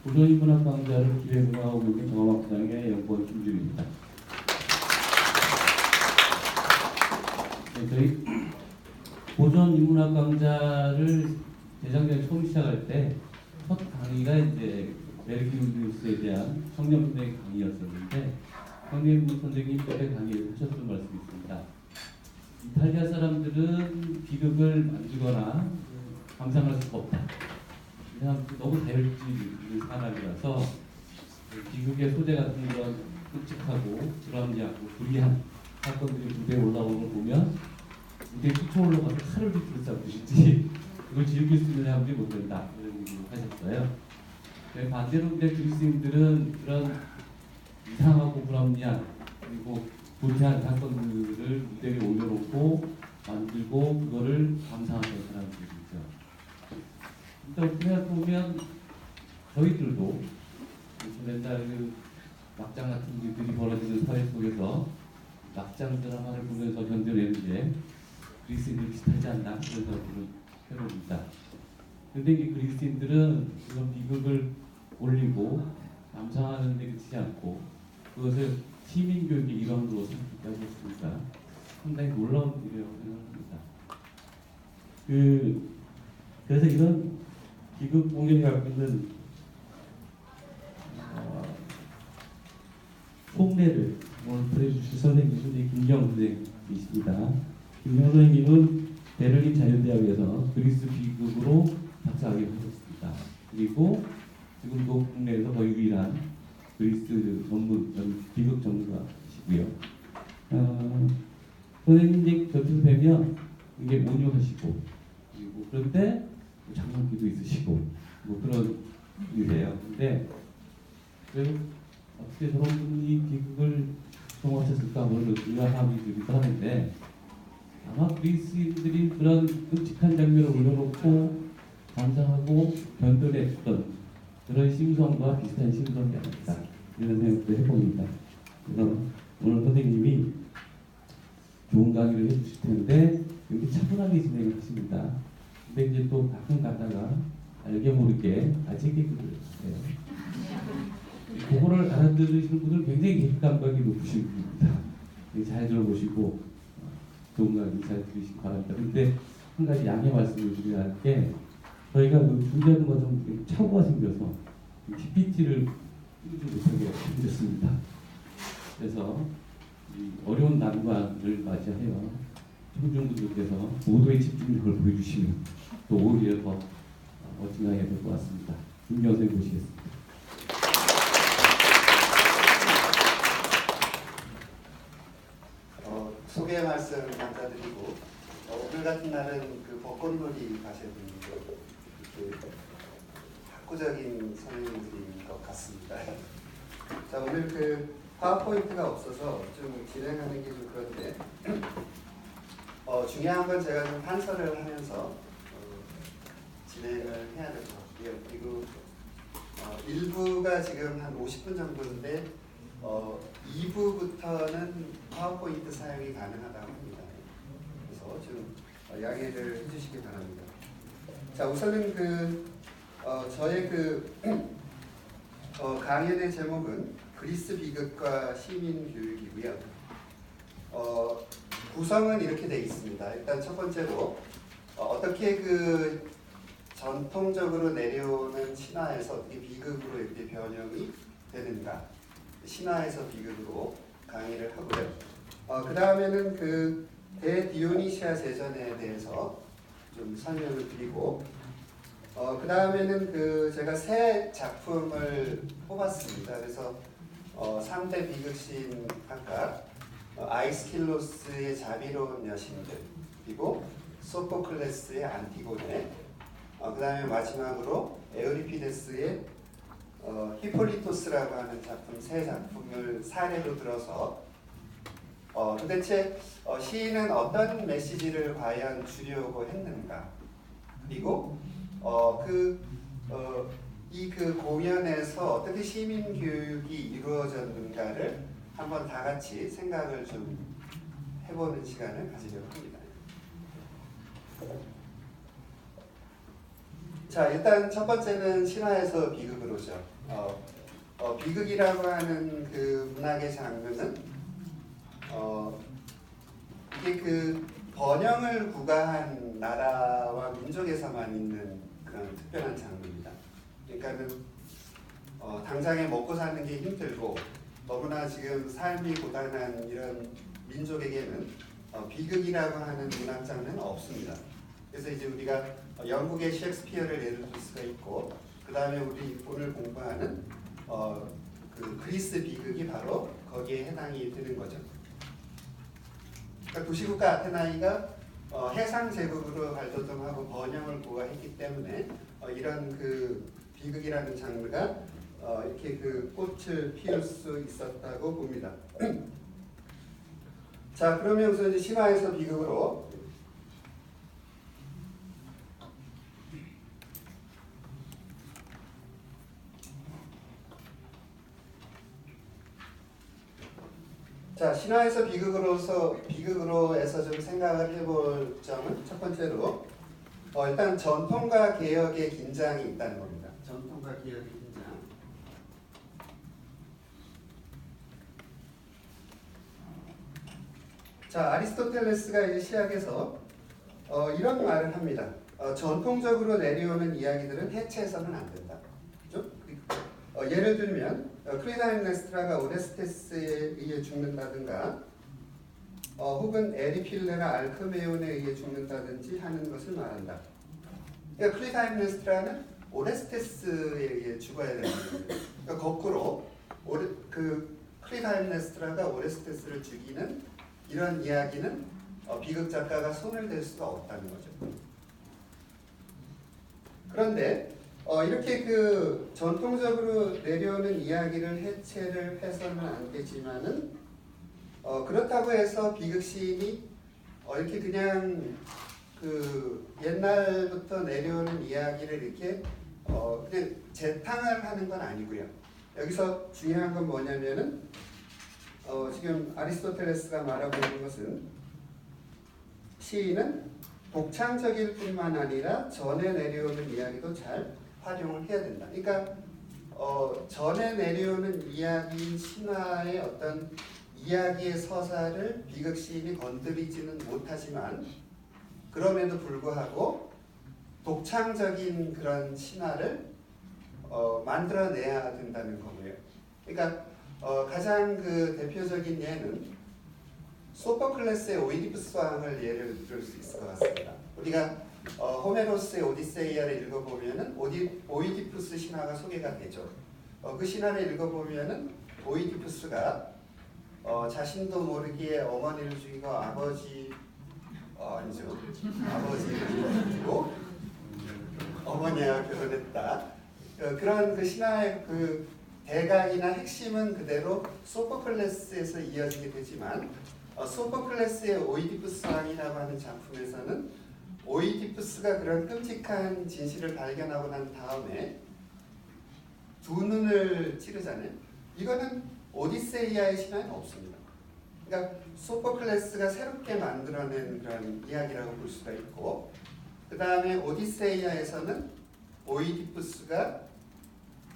고전인문학 강좌를 기획하고 있는 정화막장의 연구원 김준입니다. 네, 저희 고전인문학 강좌를 재작년에 처음 시작할 때 첫 강의가 이제 메르키우스에 대한 청년분의 강의였었는데 황대문 선생님 그때 강의를 하셨던 말씀이 있습니다. 이탈리아 사람들은 비극을 만지거나 감상할 수가 없다. 그냥 너무 자율주의 사람이라서 비극의 소재 같은 그런 끔찍하고 불합리하고 불이한 사건들이 무대에 올라오는 걸 보면 무대에 쫓아 올라가서 칼을 뒤로 잡듯이 그걸 즐길 수 있는 사람들이 못 된다. 이런 얘기를 하셨어요. 반대로 근데 그리스인들은 그런 이상하고 불합리한 그리고 불쾌한 사건들을 무대 위에 올려놓고 만들고 그거를 감상하는 사람들이죠. 일단 생각해보면 저희들도 맨날 그 막장 같은 일들이 벌어지는 사회 속에서 막장 드라마를 보면서 견뎌내는데 그리스인들 비슷하지 않나 그런 생각을 해봅니다. 근데 이 그리스인들은 그런 비극을 올리고 감상하는 데 그치지 않고 그것을 시민교육의 일환으로 삼겠다고 했으니까 상당히 놀라운 일이라고 생각합니다. 그래서 이런 비극 공연이 갖고 있는 속내를 오늘 들려주실 선생님은 김경 선생님이십니다. 김경 선생님은 베를린 자유대학에서 그리스 비극으로 박사학위를 하셨습니다. 그리고 지금도 국내에서 거의 유일한 그리스 전문 비극 전문가시고요. 선생님 이제 곁에서 뵈면 굉장히 온유하시고 그리고 그런데 장난기도 있으시고 뭐 그런 분이세요. 근데 어떻게 저런 분이 비극을 경험하셨을까 그런 의아함이 들기도 하는데 아마 그리스인들이 그런 끔찍한 장면을 올려놓고 감상하고 견뎌냈던 그런 심성과 비슷한 심성이 아닐까 이런 생각도 해봅니다. 그래서 오늘 선생님이 좋은 강의를 해주실 텐데 여기 차분하게 진행을 하십니다. 근데 이제 또 가끔 가다가 알게 모르게 아재 개그를 해요. 그거를 알아들으시는 분들 굉장히 개그감각이 높으신 분입니다. 잘 들어보시고 좋은 강의 잘 들으시기 바랍니다. 근데 한 가지 양해 말씀을 드려야 할 게 저희가 그 준비하는 과정 착오가 생겨서 PPT를 쓰지 못하게 생겼습니다. 그래서 이 어려운 난관을 맞이하여 청중분들께서 모두의 집중력을 보여주시면 또 오히려 더 멋진 강의가 될 것 같습니다. 김경 선생님 모시겠습니다. 소개 말씀 감사드리고 오늘 같은 날은 그 벚꽃놀이 가시는 학구적인 선생님들인 것 같습니다. 자, 오늘 그 파워포인트가 없어서 좀 진행하는 게 좀 그런데 중요한 건 제가 좀 판서를 하면서 진행을 해야 될 것 같고요. 그리고 1부가 지금 한 50분 정도인데 2부부터는 파워포인트 사용이 가능하다고 합니다. 그래서 좀 양해를 해주시기 바랍니다. 자, 우선은 저의 강연의 제목은 그리스 비극과 시민 교육이고요. 구성은 이렇게 되어 있습니다. 일단 첫 번째로 어떻게 전통적으로 내려오는 신화에서 어떻게 비극으로 이렇게 변형이 되는가, 신화에서 비극으로 강의를 하고요. 그 다음에는 대디오니시아 제전에 대해서 좀 설명을 드리고, 그 다음에는 제가 세 작품을 뽑았습니다. 그래서 3대 비극신 각각 아이스킬로스의 자비로운 여신들, 그리고 소포클레스의 안티고네, 그 다음에 마지막으로 에우리피데스의 히폴리토스라고 하는 작품 세 작품을 사례로 들어서 도대체 시인은 어떤 메시지를 과연 주려고 했는가, 그리고 이 공연에서 어떻게 시민 교육이 이루어졌는가를 한번 다 같이 생각을 좀 해보는 시간을 가지려고 합니다. 자, 일단 첫 번째는 신화에서 비극으로죠. 비극이라고 하는 그 문학의 장르는 이게 그 번영을 구가한 나라와 민족에서만 있는 그런 특별한 장르입니다. 그러니까는 당장에 먹고 사는 게 힘들고 너무나 지금 삶이 고단한 이런 민족에게는 비극이라고 하는 문학 장르는 없습니다. 그래서 이제 우리가 영국의 셰익스피어를 예를 들 수가 있고, 그 다음에 우리 오늘 공부하는 그 그리스 비극이 바로 거기에 해당이 되는 거죠. 그러니까 도시국가 아테나이가 해상 제국으로 발돋움하고 번영을 구가했기 때문에 이런 그 비극이라는 장르가 이렇게 그 꽃을 피울 수 있었다고 봅니다. 자, 그러면 우선 이제 신화에서 비극으로 자, 신화에서 비극으로 해서 좀 생각을 해볼 점은 첫 번째로 일단 전통과 개혁의 긴장이 있다는 겁니다. 전통과 개혁의 긴장. 자, 아리스토텔레스가 이제 시학에서 이런 말을 합니다. 전통적으로 내려오는 이야기들은 해체해서는 안 된다. 그죠? 예를 들면 클리타임네스트라가 오레스테스에 의해 죽는다든가 혹은 에리필레가 알크메온에 의해 죽는다든지 하는 것을 말한다. 그러니까 클리타임네스트라는 오레스테스에 의해 죽어야 되는 겁니다. 그러니까 거꾸로 클리타임네스트라가 오레스테스를 죽이는 이런 이야기는 비극 작가가 손을 댈 수가 없다는 거죠. 그런데 이렇게 그 전통적으로 내려오는 이야기를 해체를 해서는 안 되지만은 그렇다고 해서 비극 시인이 이렇게 그냥 그 옛날부터 내려오는 이야기를 이렇게 그냥 재탕을 하는 건 아니고요. 여기서 중요한 건 뭐냐면은 지금 아리스토텔레스가 말하고 있는 것은 시인은 독창적일 뿐만 아니라 전에 내려오는 이야기도 잘 활용을 해야 된다. 그러니까 전에 내려오는 이야기인 신화의 어떤 이야기의 서사를 비극 시인이 건드리지는 못하지만 그럼에도 불구하고 독창적인 그런 신화를 만들어내야 된다는 거고요. 그러니까 가장 그 대표적인 예는 소포클레스의 오이디푸스 왕을 예를 들 수 있을 것 같습니다. 우리가 호메로스의 오디세이아를 읽어보면은 오이디푸스 신화가 소개가 되죠. 그 신화를 읽어보면은 오이디푸스가 자신도 모르기에 어머니를 죽이고 아버지를 죽이고 어머니와 결혼했다. 그런 그 신화의 그 대각이나 핵심은 그대로 소포클레스에서 이어지게 되지만 소포클레스의 오이디푸스 왕이라고 하는 작품에서는 오이디푸스가 그런 끔찍한 진실을 발견하고 난 다음에 두 눈을 찌르잖아요. 이거는 오디세이아의 신화에는 없습니다. 그러니까 소포클레스가 새롭게 만들어낸 그런 이야기라고 볼 수가 있고, 그 다음에 오디세이아에서는 오이디푸스가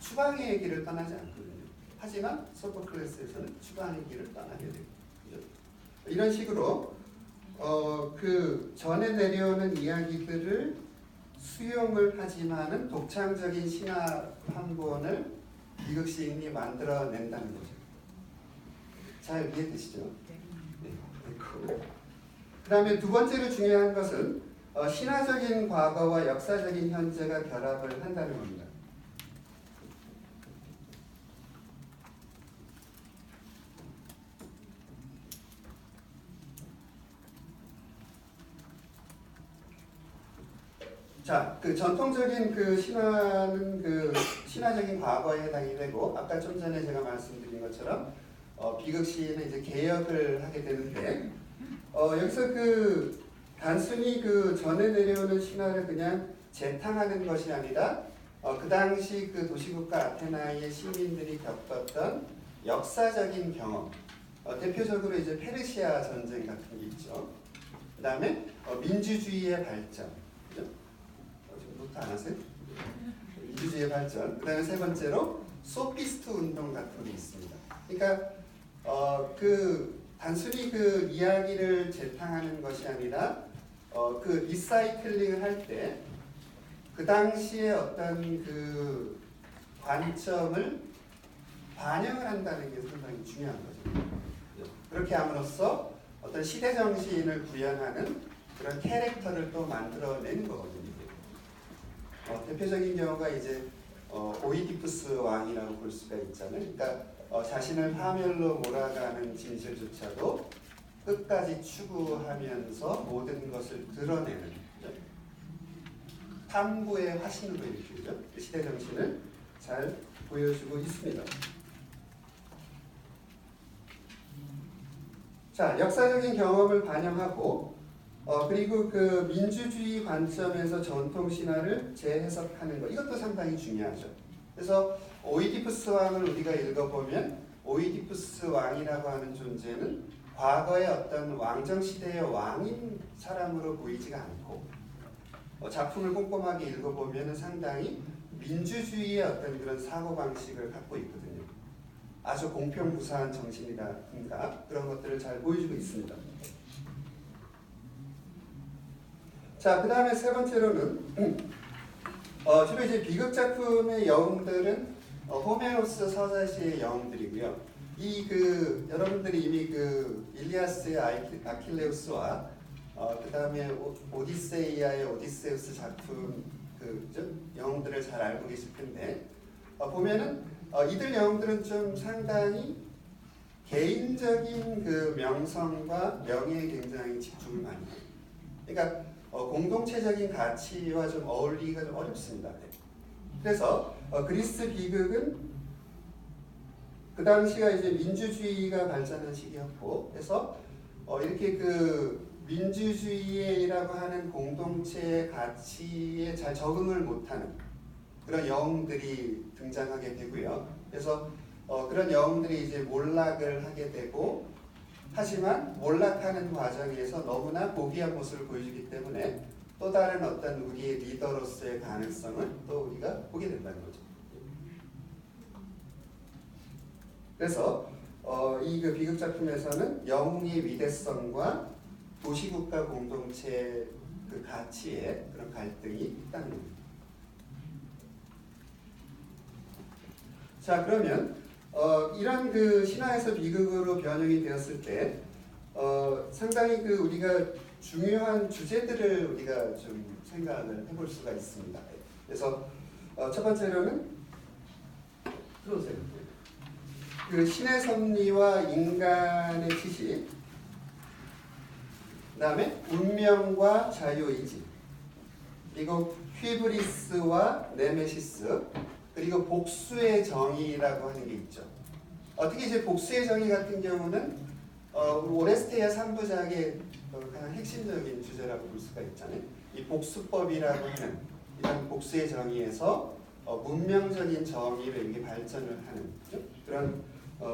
추방의 길을 떠나지 않거든요. 하지만 소포클레스에서는 추방의 길을 떠나게 되고, 이런 식으로 그 전에 내려오는 이야기들을 수용을 하지만은 독창적인 신화 한 권을 비극 시인이 만들어낸다는 거죠. 잘 이해되시죠? 네. 그 다음에 두 번째로 중요한 것은 신화적인 과거와 역사적인 현재가 결합을 한다는 겁니다. 자, 그 전통적인 그 신화는 그 신화적인 과거에 해당이 되고, 아까 좀 전에 제가 말씀드린 것처럼 비극 시인은 이제 개혁을 하게 되는데, 여기서 그 단순히 그 전에 내려오는 신화를 그냥 재탕하는 것이 아니라 그 당시 그 도시국가 아테나의 시민들이 겪었던 역사적인 경험, 대표적으로 이제 페르시아 전쟁 같은 게 있죠. 그 다음에 민주주의의 발전. 안 하세요? tek놀로지의 발전, 그 다음에 세 번째로 소피스트 운동 같은 게 있습니다. 그러니까 단순히 그 이야기를 재탕하는 것이 아니라 그 리사이클링을 할 때 그 당시에 어떤 그 관점을 반영을 한다는 게 상당히 중요한 거죠. 그렇게 함으로써 어떤 시대 정신을 구현하는 그런 캐릭터를 또 만들어내는 거거든요. 대표적인 경우가 이제 오이디푸스 왕이라고 볼 수가 있잖아요. 그러니까 자신을 파멸로 몰아가는 진실조차도 끝까지 추구하면서 모든 것을 드러내는 탐구의 화신으로 일으키죠. 시대 정신을 잘 보여주고 있습니다. 자, 역사적인 경험을 반영하고 그리고 그 민주주의 관점에서 전통 신화를 재해석하는 것, 이것도 상당히 중요하죠. 그래서 오이디푸스 왕을 우리가 읽어보면 오이디푸스 왕이라고 하는 존재는 과거의 어떤 왕정 시대의 왕인 사람으로 보이지가 않고 작품을 꼼꼼하게 읽어보면 상당히 민주주의의 어떤 그런 사고방식을 갖고 있거든요. 아주 공평무사한 정신이라든가 그런 것들을 잘 보여주고 있습니다. 자, 그 다음에 세 번째로는 주로 이제 비극 작품의 영웅들은 호메로스 서사시의 영웅들이고요. 여러분들이 이미 그 일리아스의 아킬레우스와 그 다음에 오디세이아의 오디세우스 작품 영웅들을 잘 알고 계실 텐데 보면은 이들 영웅들은 좀 상당히 개인적인 그 명성과 명예에 굉장히 집중을 많이 해요. 그러니까 공동체적인 가치와 좀 어울리기가 좀 어렵습니다. 그래서 그리스 비극은 그 당시가 이제 민주주의가 발전한 시기였고, 그래서 이렇게 그 민주주의라고 하는 공동체의 가치에 잘 적응을 못하는 그런 영웅들이 등장하게 되고요. 그래서 그런 영웅들이 이제 몰락을 하게 되고, 하지만 몰락하는 과정에서 너무나 고귀한 모습을 보여주기 때문에 또 다른 어떤 우리의 리더로서의 가능성을 또 우리가 보게 된다는 거죠. 그래서 이 그 비극 작품에서는 영웅의 위대성과 도시국가 공동체 그 가치의 그런 갈등이 있다는 겁니다. 자, 그러면 이런 그 신화에서 비극으로 변형이 되었을 때 상당히 그 우리가 중요한 주제들을 우리가 좀 생각을 해볼 수가 있습니다. 그래서 첫 번째로는 들어오세요. 그 신의 섭리와 인간의 지식, 그 다음에 운명과 자유의지, 그리고 휘브리스와 네메시스, 그리고 복수의 정의라고 하는 게 있죠. 특히 이제 복수의 정의 같은 경우는 오레스테아 3부작의 가장 핵심적인 주제라고 볼 수가 있잖아요. 이 복수법이라고 하는 이런 복수의 정의에서 문명적인 정의로 이렇게 발전을 하는 그런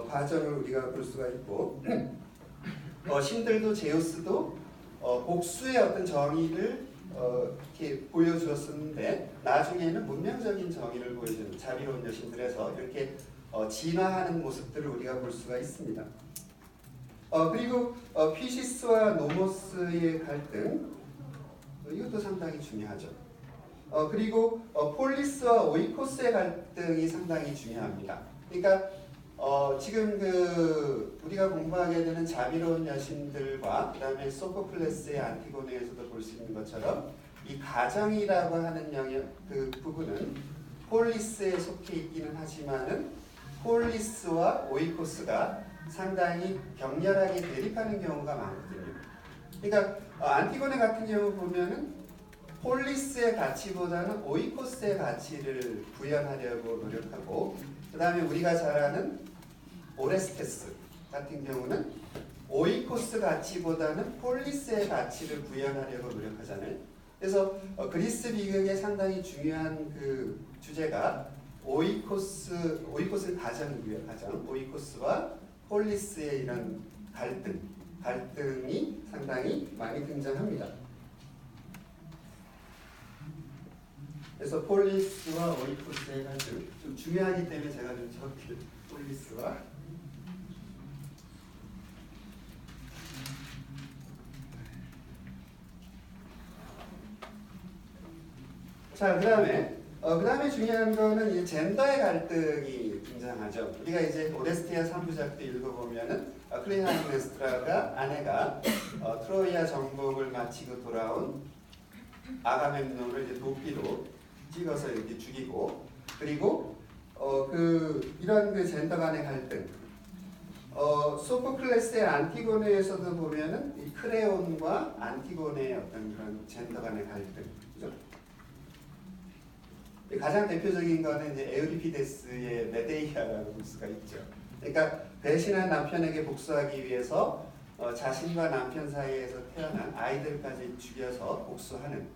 과정을 우리가 볼 수가 있고, 신들도 제우스도 복수의 어떤 정의를 이렇게 보여주었었는데 나중에는 문명적인 정의를 보여주는 자비로운 여신들에서 이렇게 진화하는 모습들을 우리가 볼 수가 있습니다. 그리고 피시스와 노모스의 갈등, 이것도 상당히 중요하죠. 그리고 폴리스와 오이코스의 갈등이 상당히 중요합니다. 그러니까 지금 그 우리가 공부하게 되는 자비로운 여신들과 그 다음에 소포클레스의 안티고네에서도 볼 수 있는 것처럼 이 가정이라고 하는 영역 그 부분은 폴리스에 속해 있기는 하지만은 폴리스와 오이코스가 상당히 격렬하게 대립하는 경우가 많거든요. 그러니까 안티고네 같은 경우 보면은 폴리스의 가치보다는 오이코스의 가치를 구현하려고 노력하고, 그 다음에 우리가 잘 아는 오레스테스 같은 경우는 오이코스 가치보다는 폴리스의 가치를 구현하려고 노력하잖아요. 그래서 그리스 비극의 상당히 중요한 그 주제가 오이코스는 가정이고요. 가정. 오이코스와 폴리스의 이런 갈등이 상당히 많이 등장합니다. 그래서 폴리스와 오이코스의 갈등 좀 중요하기 때문에 제가 좀 적게 폴리스와 자, 그다음에 중요한 거는 이 젠더의 갈등이 등장하죠. 우리가 이제 오데스티아 3부작 때 읽어보면은 클리하이메스트라가 아내가 트로이아 정복을 마치고 돌아온 아가멤논을 이제 도끼로 찍어서 이렇게 죽이고, 그리고 이런 그 젠더 간의 갈등. 소포클레스의 안티고네에서도 보면은 이 크레온과 안티고네의 어떤 그런 젠더 간의 갈등, 그죠? 가장 대표적인 거는 이제 에우리피데스의 메데이아라고 볼 수가 있죠. 그러니까 배신한 남편에게 복수하기 위해서 자신과 남편 사이에서 태어난 아이들까지 죽여서 복수하는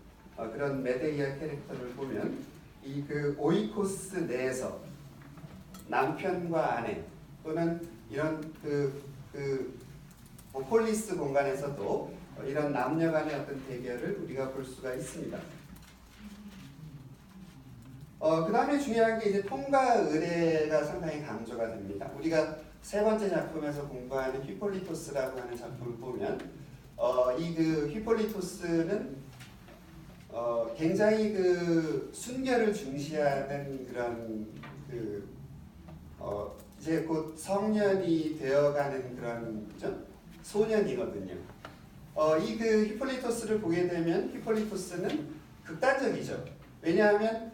그런 메데이아 캐릭터를 보면 이 그 오이코스 내에서 남편과 아내 또는 이런 폴리스 공간에서도 이런 남녀 간의 어떤 대결을 우리가 볼 수가 있습니다. 그 다음에 중요한 게 이제 통과 의례가 상당히 강조가 됩니다. 우리가 세 번째 작품에서 공부하는 휘폴리토스라고 하는 작품을 보면 이 그 휘폴리토스는 굉장히 그 순결을 중시하는 그런 이제 곧 성년이 되어가는 그런 그죠? 소년이거든요. 이 그 휘폴리토스를 보게 되면 휘폴리토스는 극단적이죠. 왜냐하면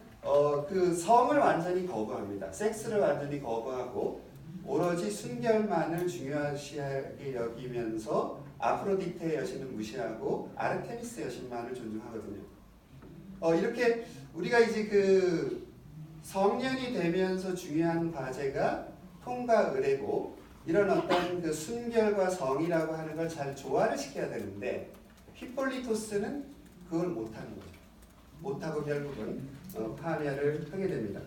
그 성을 완전히 거부합니다. 섹스를 완전히 거부하고 오로지 순결만을 중요시하게 여기면서 아프로디테 여신을 무시하고 아르테미스 여신만을 존중하거든요. 이렇게 우리가 이제 그 성년이 되면서 중요한 과제가 통과 의례고 이런 어떤 그 순결과 성이라고 하는 걸 잘 조화를 시켜야 되는데 휘폴리토스는 그걸 못하는 거죠. 못하고 결국은 파멸을 하게 됩니다.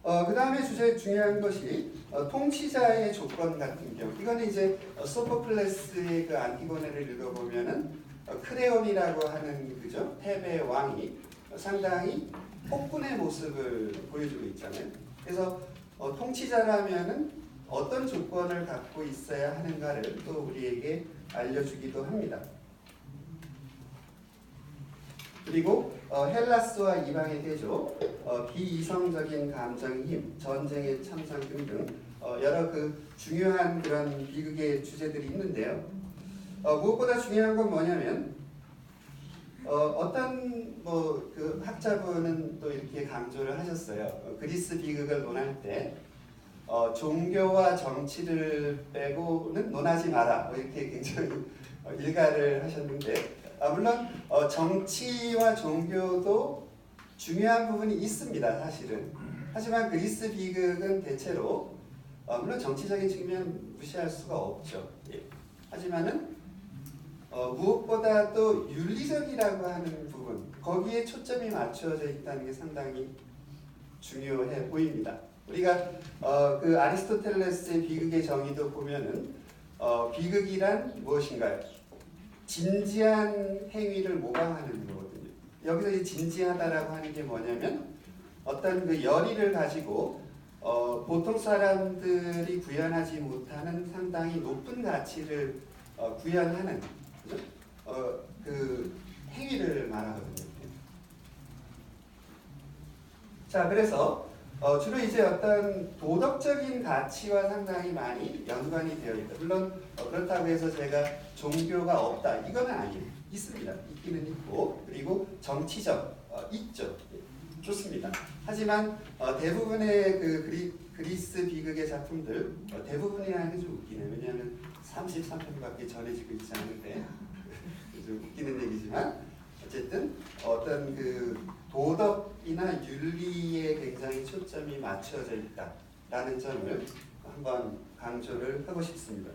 그 다음에 중요한 것이 통치자의 조건 같은 경우. 이거는 이제 소포클레스의 그 안티고네를 읽어보면은 크레온이라고 하는 그죠 테베의 왕이 상당히 폭군의 모습을 보여주고 있잖아요. 그래서 통치자라면은 어떤 조건을 갖고 있어야 하는가를 또 우리에게 알려주기도 합니다. 그리고 헬라스와 이방의 대조, 비이성적인 감정의 힘, 전쟁의 참상 등등 여러 그 중요한 그런 비극의 주제들이 있는데요. 무엇보다 중요한 건 뭐냐면 어떤 그 학자분은 또 이렇게 강조를 하셨어요. 그리스 비극을 논할 때 종교와 정치를 빼고는 논하지 마라. 이렇게 굉장히 일가를 하셨는데 물론 정치와 종교도 중요한 부분이 있습니다. 사실은. 하지만 그리스 비극은 대체로 물론 정치적인 측면 무시할 수가 없죠. 예. 하지만은 무엇보다도 윤리적이라고 하는 부분 거기에 초점이 맞춰져 있다는 게 상당히 중요해 보입니다. 우리가 그 아리스토텔레스의 비극의 정의도 보면은 비극이란 무엇인가요? 진지한 행위를 모방하는 거거든요. 여기서 이 진지하다라고 하는 게 뭐냐면 어떤 그 열의를 가지고 보통 사람들이 구현하지 못하는 상당히 높은 가치를 구현하는 그죠? 그 행위를 말하거든요. 자, 그래서 주로 이제 어떤 도덕적인 가치와 상당히 많이 연관이 되어 있다. 물론 그렇다고 해서 제가 종교가 없다 이거는 아니에요. 있습니다. 있기는 있고 그리고 정치적 있죠. 좋습니다. 하지만 대부분의 그 그리스 비극의 작품들 대부분이 하는 게 좀 웃기네요. 왜냐하면 33편밖에 전해지고 있지 않은데 좀 웃기는 얘기지만 어쨌든 어떤 그 도덕이나 윤리에 굉장히 초점이 맞춰져 있다라는 점을 한번 강조를 하고 싶습니다.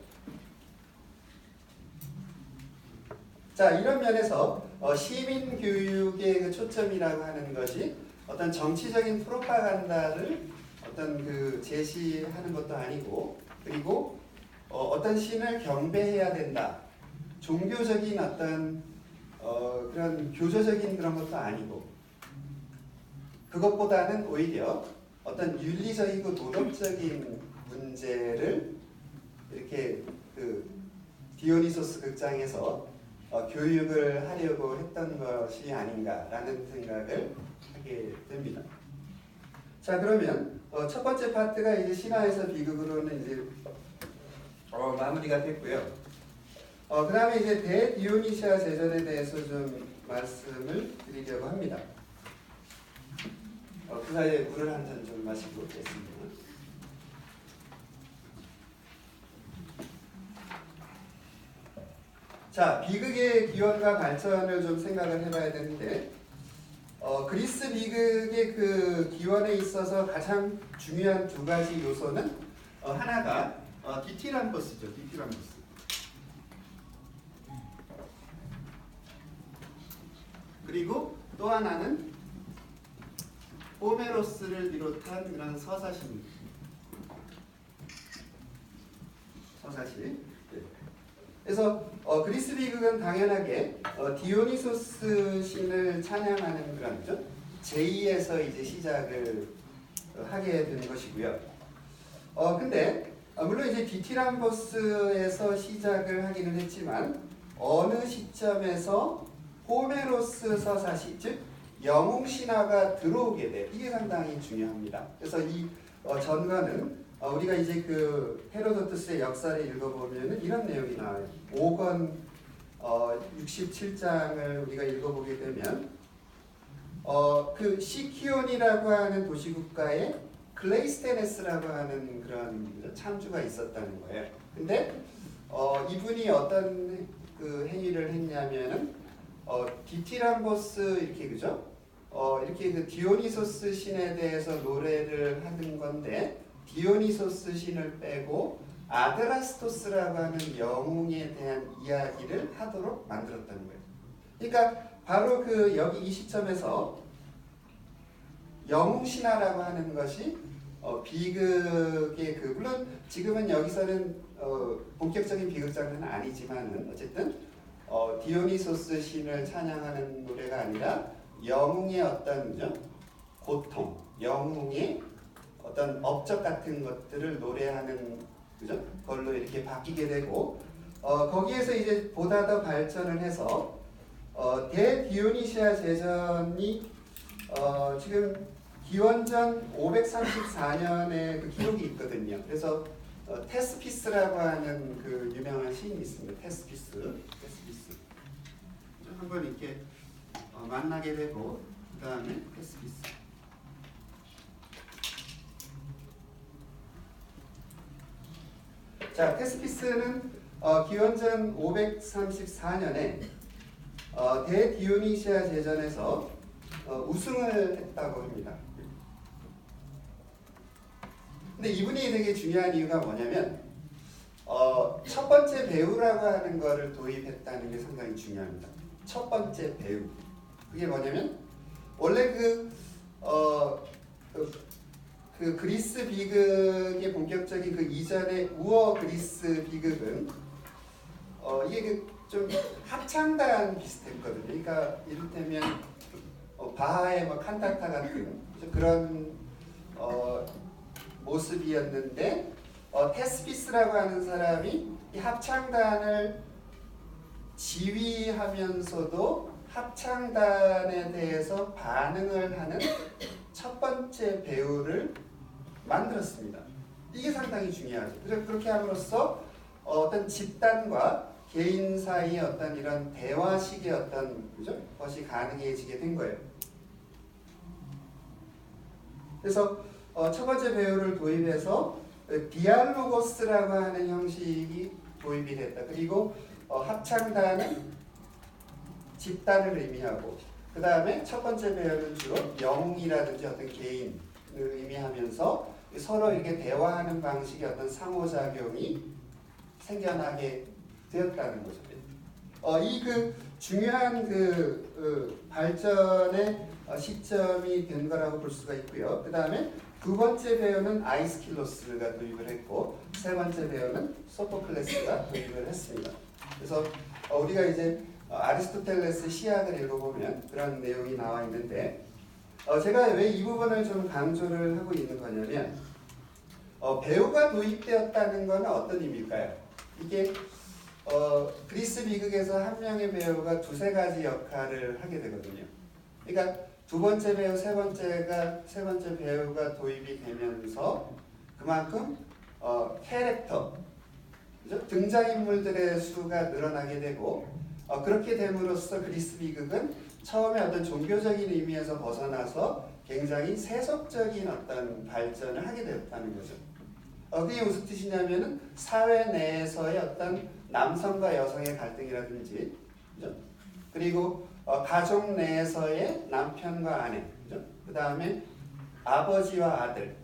자, 이런 면에서 시민 교육의 그 초점이라고 하는 것이 어떤 정치적인 프로파간다를 어떤 그 제시하는 것도 아니고 그리고 어떤 신을 경배해야 된다. 종교적인 어떤 그런 교조적인 그런 것도 아니고 그것보다는 오히려 어떤 윤리적이고 도덕적인 문제를 이렇게 그 디오니소스 극장에서 교육을 하려고 했던 것이 아닌가라는 생각을 하게 됩니다. 자, 그러면 첫 번째 파트가 이제 신화에서 비극으로는 이제 마무리가 됐고요. 그 다음에 이제 대디오니시아 제전에 대해서 좀 말씀을 드리려고 합니다. 그 사이에 물을 한 잔 좀 마시고 오겠습니다. 자, 비극의 기원과 발전을 좀 생각을 해봐야 되는데 그리스 비극의 그 기원에 있어서 가장 중요한 두 가지 요소는 하나가 디티람버스죠. 디티람버스. 그리고 또 하나는 호메로스를 비롯한 그런 서사시. 네. 그래서 그리스 비극은 당연하게 디오니소스 신을 찬양하는 그런 거죠. 제2에서 이제 시작을 하게 된 것이고요. 근데 물론 이제 디티람버스에서 시작을 하기는 했지만 어느 시점에서 호메로스 서사시, 즉 영웅 신화가 들어오게 돼. 이게 상당히 중요합니다. 그래서 이 전과는 우리가 이제 그 헤로도투스의 역사를 읽어보면은 이런 내용이 나와요. 5권 67장을 우리가 읽어보게 되면 그 시키온이라고 하는 도시국가에 클레이스테네스라고 하는 그런 창주가 있었다는 거예요. 근데 이분이 어떤 그 행위를 했냐면은 디티람보스 이렇게 그죠? 이렇게 그 디오니소스 신에 대해서 노래를 하는 건데 디오니소스 신을 빼고 아드라스토스라고 하는 영웅에 대한 이야기를 하도록 만들었다는 거예요. 그러니까 바로 그 여기 이 시점에서 영웅 신화라고 하는 것이 비극의 그 물론 지금은 여기서는 본격적인 비극 장르는 아니지만은 어쨌든 디오니소스 신을 찬양하는 노래가 아니라 영웅의 어떤 고통, 영웅의 어떤 업적 같은 것들을 노래하는 그죠? 그걸로 이렇게 바뀌게 되고 거기에서 이제 보다 더 발전을 해서 대디오니시아 제전이 지금 기원전 534년에 그 기록이 있거든요. 그래서 테스피스라고 하는 그 유명한 시인이 있습니다. 테스피스. 한번 이렇게 만나게 되고 그 다음에 테스피스. 자, 테스피스는 기원전 534년에 대디오니시아 제전에서 우승을 했다고 합니다. 근데 이분이 되게 중요한 이유가 뭐냐면 첫 번째 배우라고 하는 거를 도입했다는 게 상당히 중요합니다. 첫 번째 배우. 그게 뭐냐면 원래 그 그리스 비극의 본격적인 그 이전의 우어 그리스 비극은 이게 좀 합창단 비슷했거든요. 그러니까 이를테면 바하의 뭐 칸타타 같은 그런 모습이었는데 테스피스라고 하는 사람이 이 합창단을 지휘하면서도 합창단에 대해서 반응을 하는 첫 번째 배우를 만들었습니다. 이게 상당히 중요하죠. 그래서 그렇게 함으로써 어떤 집단과 개인 사이의 어떤 이런 대화식의 어떤 것이 가능해지게 된 거예요. 그래서 첫 번째 배우를 도입해서 디알로고스라고 하는 형식이 도입이 됐다. 그리고 합창단은 집단을 의미하고 그 다음에 첫 번째 배우는 주로 영웅이라든지 어떤 개인을 의미하면서 서로 이렇게 대화하는 방식의 어떤 상호작용이 생겨나게 되었다는 거죠. 이 그 중요한 발전의 시점이 된 거라고 볼 수가 있고요. 그 다음에 두 번째 배우는 아이스킬로스가 도입을 했고 세 번째 배우는 소포클레스가 도입을 했습니다. 그래서 우리가 이제 아리스토텔레스 시약을 읽어보면 그런 내용이 나와 있는데 제가 왜 이 부분을 좀 강조를 하고 있는 거냐면 배우가 도입되었다는 것은 어떤 의미일까요? 이게 그리스 비극에서 한 명의 배우가 두세 가지 역할을 하게 되거든요. 그러니까 두 번째 배우, 세 번째 배우가 도입이 되면서 그만큼 캐릭터, 그죠? 등장인물들의 수가 늘어나게 되고 그렇게 됨으로써 그리스 비극은 처음에 어떤 종교적인 의미에서 벗어나서 굉장히 세속적인 어떤 발전을 하게 되었다는 거죠. 그게 무슨 뜻이냐면은 사회 내에서의 어떤 남성과 여성의 갈등이라든지, 그죠? 그리고 가족 내에서의 남편과 아내, 그죠? 그 다음에 아버지와 아들,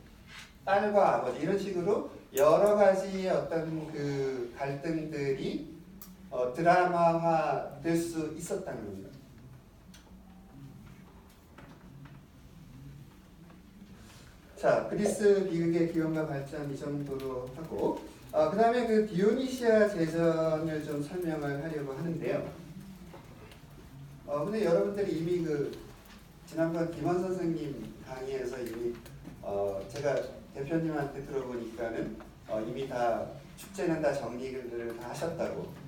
딸과 아버지 이런 식으로 여러 가지의 어떤 그 갈등들이 드라마화 될 수 있었다는 겁니다. 자, 그리스 비극의 기원과 발전 이 정도로 하고 그 다음에 그 디오니시아 제전을 좀 설명을 하려고 하는데요. 근데 여러분들이 이미 그 지난번 김원 선생님 강의에서 이미 제가 대표님한테 들어보니까는 이미 다 축제는 다 정리를 다 하셨다고.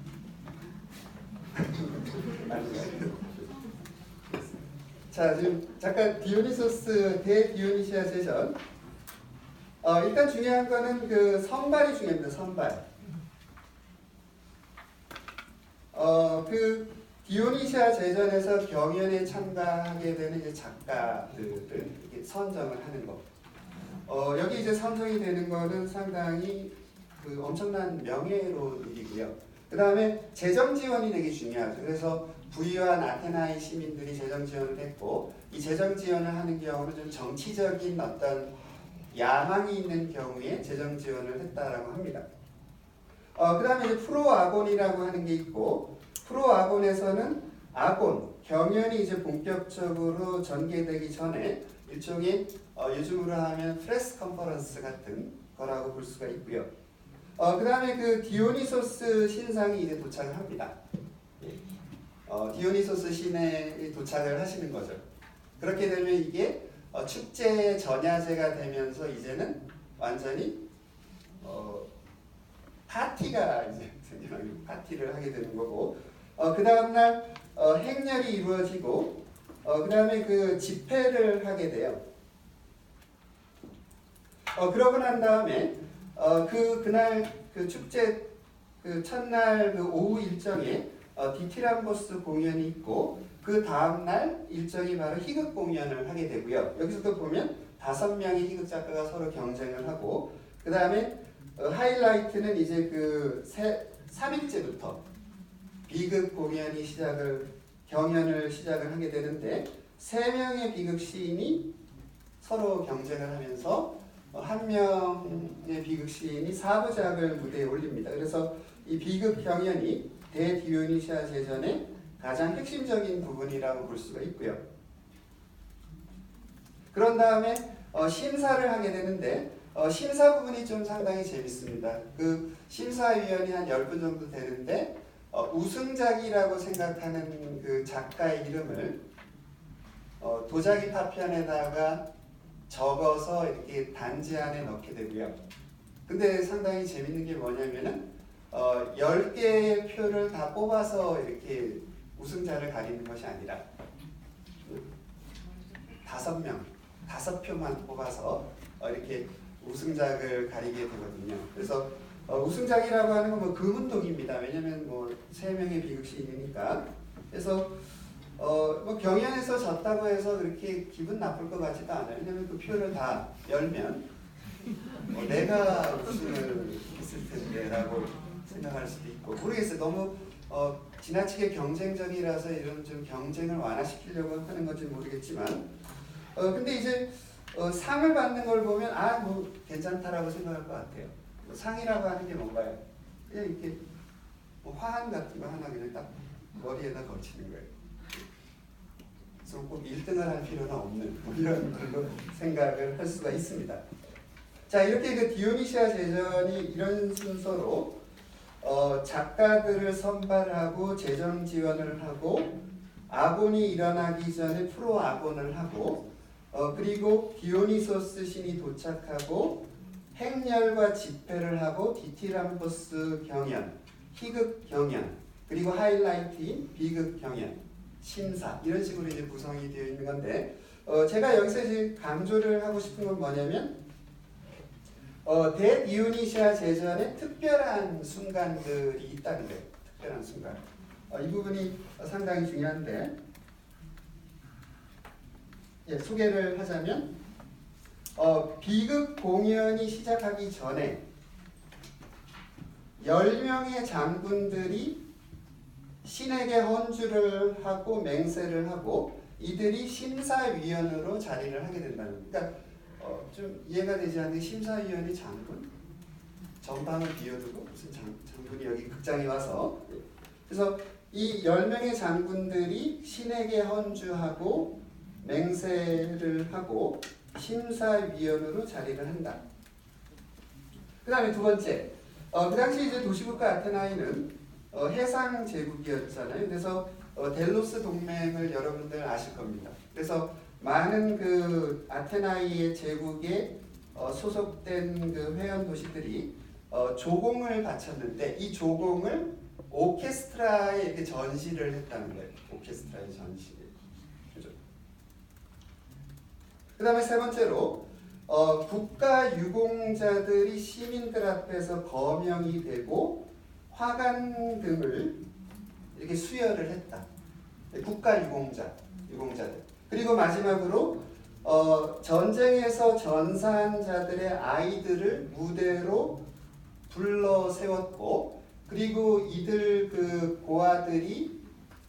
자, 지금 잠깐 디오니소스 대디오니시아 제전. 일단 중요한 거는 그 선발이 중요합니다. 선발. 그 디오니시아 제전에서 경연에 참가하게 되는 이제 작가들을 이렇게 선정을 하는 거. 여기 이제 선정이 되는 거는 상당히 그 엄청난 명예로운 일이고요. 그 다음에 재정 지원이 되게 중요하죠. 그래서 부유한 아테나의 시민들이 재정 지원을 했고, 이 재정 지원을 하는 경우는 좀 정치적인 어떤 야망이 있는 경우에 재정 지원을 했다라고 합니다. 그 다음에 이제 프로아곤이라고 하는 게 있고, 프로아곤에서는 아곤, 경연이 이제 본격적으로 전개되기 전에 일종의 요즘으로 하면 프레스 컨퍼런스 같은 거라고 볼 수가 있고요. 그 다음에 그 디오니소스 신상이 이제 도착을 합니다. 디오니소스 신에 도착을 하시는 거죠. 그렇게 되면 이게 축제 전야제가 되면서 이제는 완전히 파티가 이제 파티를 하게 되는 거고, 그 다음날 행렬이 이루어지고, 그 다음에 그 집회를 하게 돼요. 그러고 난 다음에 그날 그 축제 그 첫날 그 오후 일정에 디티람보스 공연이 있고, 그 다음날 일정이 바로 희극 공연을 하게 되고요. 여기서도 보면 5명의 희극 작가가 서로 경쟁을 하고, 그 다음에 하이라이트는 이제 그 3일째부터 비극 공연이 경연을 시작을 하게 되는데, 3명의 비극 시인이 서로 경쟁을 하면서 한 명의 비극 시인이 4부작을 무대에 올립니다. 그래서 이 비극 경연이 대디오니시아 제전의 가장 핵심적인 부분이라고 볼 수가 있고요. 그런 다음에 심사를 하게 되는데, 심사 부분이 좀 상당히 재밌습니다. 그 심사위원이 한 10분 정도 되는데, 우승작이라고 생각하는 그 작가의 이름을 도자기 파편에다가 적어서 이렇게 단지 안에 넣게 되고요. 근데 상당히 재밌는 게 뭐냐면은 10개의 표를 다 뽑아서 이렇게 우승자를 가리는 것이 아니라 5명, 5표만 뽑아서 이렇게 우승작을 가리게 되거든요. 그래서 우승작이라고 하는 건 뭐 금운동입니다. 왜냐면 뭐 3명의 비극시인이니까. 그래서 뭐 경연에서 졌다고 해서 그렇게 기분 나쁠 것 같지도 않아요. 왜냐면 그 표를 다 열면 내가 우승을 했을 텐데라고 생각할 수도 있고, 모르겠어요. 너무 지나치게 경쟁적이라서 이런 좀 경쟁을 완화시키려고 하는 건지 모르겠지만, 근데 이제 상을 받는 걸 보면 뭐 괜찮다라고 생각할 것 같아요. 상이라고 하는 게 뭔가요? 그냥 이렇게 뭐 화환 같은 거 하나 그냥 딱 머리에다 걸치는 거예요. 그래서 꼭 1등을 할 필요는 없는 이런 생각을 할 수가 있습니다. 자, 이렇게 그 디오니시아 제전이 이런 순서로 작가들을 선발하고 재정 지원을 하고 아곤이 일어나기 전에 프로 아곤을 하고 그리고 디오니소스 신이 도착하고 행렬과 집회를 하고 디티람보스 경연, 희극 경연, 그리고 하이라이트인 비극 경연, 심사 이런 식으로 이제 구성이 되어 있는 건데 제가 여기서 이제 강조를 하고 싶은 건 뭐냐면 대디오니시아 제전에 특별한 순간들이 있다는 거예요. 특별한 순간. 이 부분이 상당히 중요한데 소개를 하자면 비극 공연이 시작하기 전에 10명의 장군들이 신에게 헌주를 하고 맹세를 하고 이들이 심사위원으로 자리를 하게 된다는 거예요. 그러니까 좀 이해가 되지 않는 심사위원이 장군? 전방을 비워두고 무슨 장군이 여기 극장에 와서 그래서 이 10명의 장군들이 신에게 헌주하고 맹세를 하고 심사위원으로 자리를 한다. 그 다음에 두 번째 그 당시 이제 도시국가 아테나이는 해상 제국이었잖아요. 그래서 델로스 동맹을 여러분들 아실 겁니다. 그래서 많은 그 아테나이의 제국에 소속된 그 회원 도시들이 조공을 바쳤는데 이 조공을 오케스트라에 이렇게 전시를 했다는 거예요. 오케스트라의 전시. 그죠? 그 다음에 세 번째로 국가 유공자들이 시민들 앞에서 거명이 되고 화관 등을 이렇게 수여를 했다. 국가 유공자들. 그리고 마지막으로 전쟁에서 전사한 자들의 아이들을 무대로 불러 세웠고 그리고 이들 그 고아들이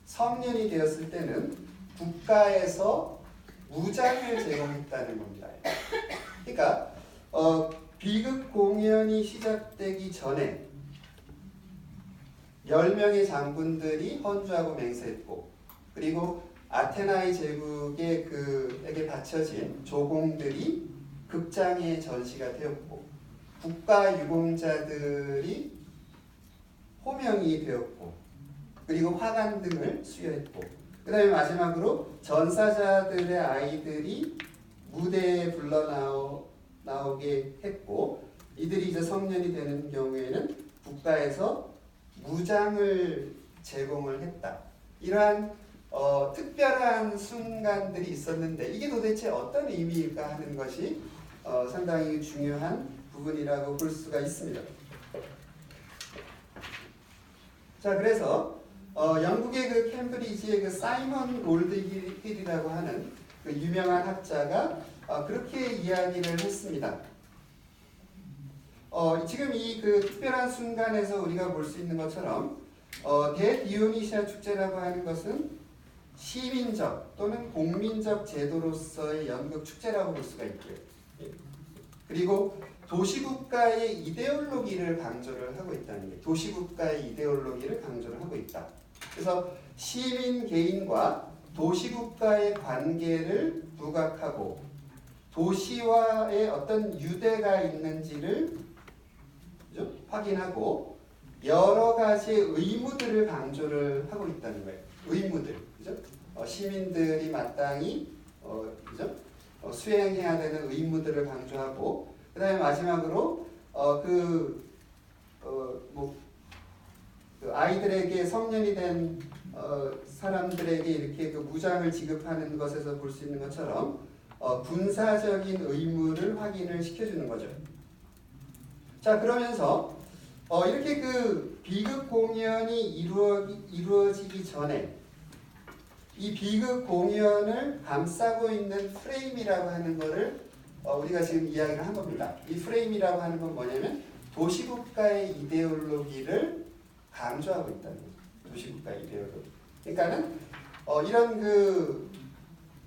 성년이 되었을 때는 국가에서 무장을 제공했다는 겁니다. 그러니까 비극 공연이 시작되기 전에 10명의 장군들이 헌주하고 맹세했고 그리고 아테나의 제국에 그에게 바쳐진 조공들이 극장에 전시가 되었고 국가 유공자들이 호명이 되었고 그리고 화관 등을 수여했고 그 다음에 마지막으로 전사자들의 아이들이 무대에 나오게 했고 이들이 이제 성년이 되는 경우에는 국가에서 무장을 제공을 했다. 이러한 특별한 순간들이 있었는데 이게 도대체 어떤 의미일까 하는 것이 상당히 중요한 부분이라고 볼 수가 있습니다. 자, 그래서 영국의 그 캠브리지의 그 사이먼 골드힐이라고 하는 그 유명한 학자가 그렇게 이야기를 했습니다. 지금 이 그 특별한 순간에서 우리가 볼 수 있는 것처럼 대디오니시아 축제라고 하는 것은 시민적 또는 공민적 제도로서의 연극 축제라고 볼 수가 있고요. 그리고 도시국가의 이데올로기를 강조를 하고 있다는 게 도시국가의 이데올로기를 강조를 하고 있다. 그래서 시민 개인과 도시국가의 관계를 부각하고 도시와의 어떤 유대가 있는지를 확인하고 여러 가지의 의무들을 강조를 하고 있다는 거예요. 의무들, 그죠? 시민들이 마땅히 그죠? 수행해야 되는 의무들을 강조하고 그 다음에 마지막으로 그 아이들에게 성년이 된 사람들에게 이렇게 그 무장을 지급하는 것에서 볼 수 있는 것처럼 군사적인 의무를 확인을 시켜주는 거죠. 자, 그러면서 이렇게 그 비극 공연이 이루어지기 전에 이 비극 공연을 감싸고 있는 프레임이라고 하는 거를 우리가 지금 이야기를 한 겁니다. 이 프레임이라고 하는 건 뭐냐면 도시국가의 이데올로기를 강조하고 있다는 거죠. 도시국가의 이데올로기. 그러니까는 이런 그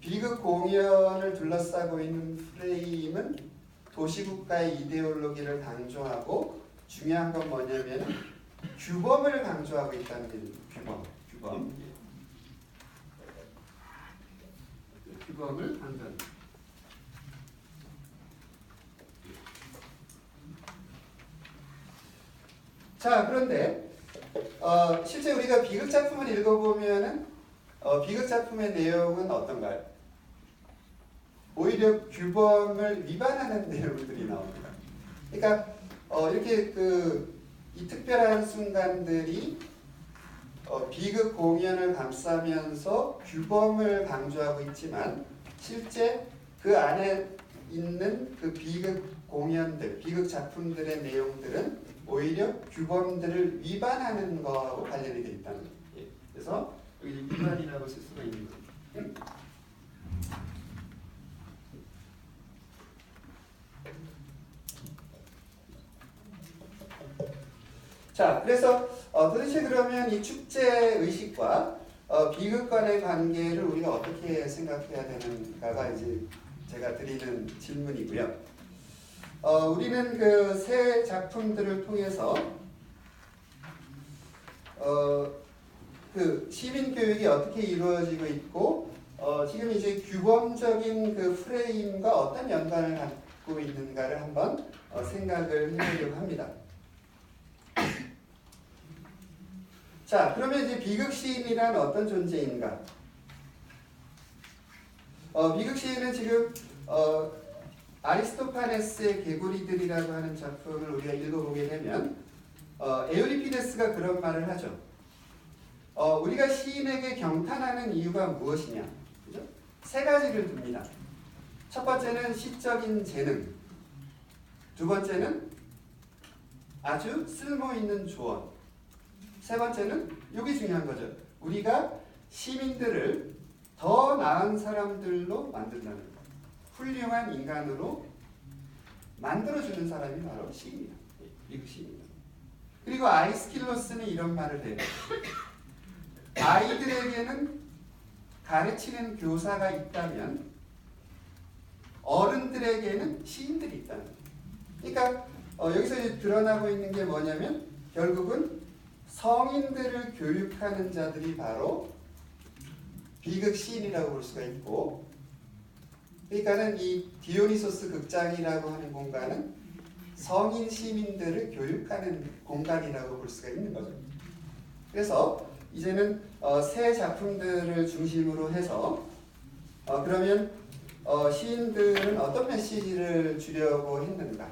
비극 공연을 둘러싸고 있는 프레임은 도시국가의 이데올로기를 강조하고 중요한 건 뭐냐면 규범을 강조하고 있다는 게 규범을 강조한다. 자, 그런데 실제 우리가 비극 작품을 읽어보면은 비극 작품의 내용은 어떤가요? 오히려 규범을 위반하는 내용들이 나옵니다. 그러니까 이렇게 이 특별한 순간들이 비극 공연을 감싸면서 규범을 강조하고 있지만 실제 그 안에 있는 그 비극 공연들, 비극 작품들의 내용들은 오히려 규범들을 위반하는 거하고 관련이 되어 있다는 거예요. 그래서 여기 위반이라고 쓸 수가 있는 거예요. 자, 그래서 도대체 그러면 이 축제 의식과 비극 간의 관계를 우리가 어떻게 생각해야 되는가가 이제 제가 드리는 질문이고요. 우리는 그 새 작품들을 통해서 그 시민 교육이 어떻게 이루어지고 있고 지금 이제 규범적인 그 프레임과 어떤 연관을 갖고 있는가를 한번 생각을 해보려고 합니다. 자, 그러면 이제 비극 시인이란 어떤 존재인가? 비극 시인은 지금 아리스토파네스의 개구리들이라고 하는 작품을 우리가 읽어보게 되면 에우리피데스가 그런 말을 하죠. 우리가 시인에게 경탄하는 이유가 무엇이냐? 그죠? 세 가지를 듭니다. 첫 번째는 시적인 재능, 두 번째는 아주 쓸모있는 조언, 세 번째는 이게 중요한 거죠. 우리가 시민들을 더 나은 사람들로 만든다는 것. 훌륭한 인간으로 만들어주는 사람이 바로 시인이다. 미국 시인이다. 그리고 아이스킬로스는 이런 말을 해요. 아이들에게는 가르치는 교사가 있다면 어른들에게는 시인들이 있다는 거예요. 그러니까 여기서 이제 드러나고 있는 게 뭐냐면 결국은 성인들을 교육하는 자들이 바로 비극 시인이라고 볼 수가 있고, 그러니까는 이 디오니소스 극장이라고 하는 공간은 성인 시민들을 교육하는 공간이라고 볼 수가 있는 거죠. 그래서 이제는 새 작품들을 중심으로 해서 그러면 시인들은 어떤 메시지를 주려고 했는가?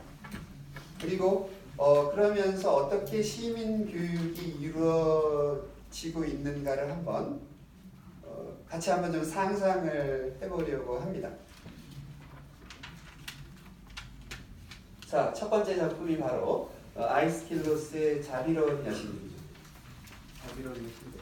그리고 그러면서 어떻게 시민 교육이 이루어지고 있는가를 한번 같이 한번 좀 상상을 해보려고 합니다. 자, 첫 번째 작품이 바로 아이스킬로스의 자비로운 여신들이죠. 자비로운 여신들.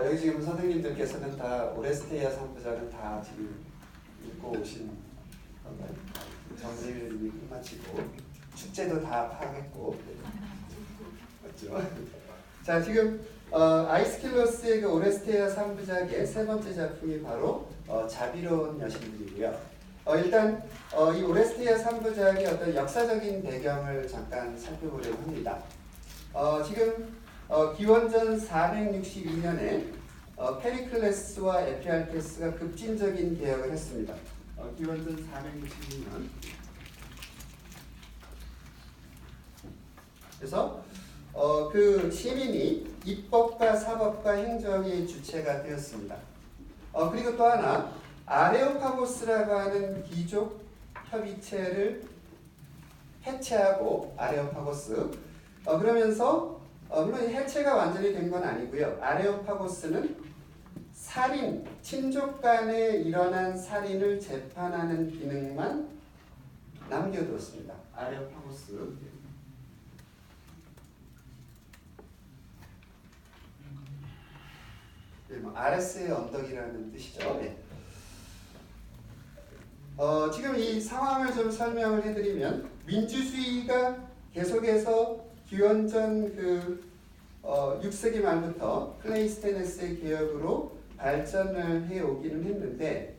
여기 지금 선생님들께서는 다 오레스테이아 3부작은 다 지금 읽고 오신 건가요? 정리를 이미 끝마치고 축제도 다 파악했고 맞죠? 자, 지금 아이스킬로스의 그 오레스테이아 3부작의 세 번째 작품이 바로 자비로운 여신들이고요. 일단 이 오레스테이아 3부작의 어떤 역사적인 배경을 잠깐 살펴보려고 합니다. 지금 기원전 462년에 페리클레스와 에피알테스가 급진적인 개혁을 했습니다. 기원전 462년. 그래서 그 시민이 입법과 사법과 행정의 주체가 되었습니다. 그리고 또 하나 아레오파고스라고 하는 귀족 협의체를 해체하고 아레오파고스 그러면서 물론 해체가 완전히 된 건 아니고요. 아레오파고스는 살인, 친족 간에 일어난 살인을 재판하는 기능만 남겨두었습니다. 아레오파고스. 아레스의 언덕이라는 뜻이죠. 네. 지금 이 상황을 좀 설명을 해드리면 민주주의가 계속해서 기원전 6세기 말부터 클레이스테네스의 개혁으로 발전을 해오기는 했는데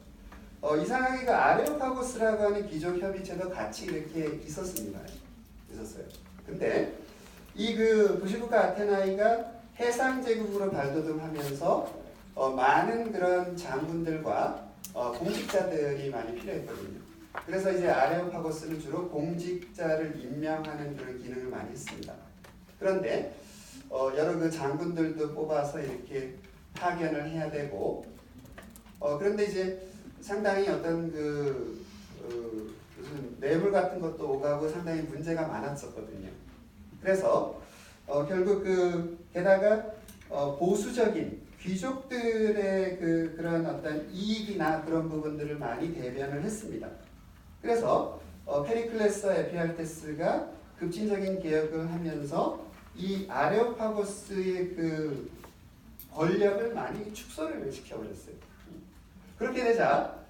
이상하게 그 아레오파고스라고 하는 귀족 협의체도 같이 이렇게 있었습니다. 있었어요. 근데 이 그 도시국가 아테나이가 해상 제국으로 발돋움하면서 많은 그런 장군들과 공직자들이 많이 필요했거든요. 그래서 이제 아레오파고스는 주로 공직자를 임명하는 그런 기능을 많이 했습니다. 그런데 여러 그 장군들도 뽑아서 이렇게 파견을 해야 되고 그런데 이제 상당히 어떤 무슨 뇌물 같은 것도 오가고 상당히 문제가 많았었거든요. 그래서 결국 게다가 보수적인 귀족들의 그런 어떤 이익이나 그런 부분들을 많이 대변을 했습니다. 그래서 페리클레스와 에피알테스가 급진적인 개혁을 하면서 이 아레오파고스의 그 권력을 많이 축소를 시켜버렸어요. 그렇게 되자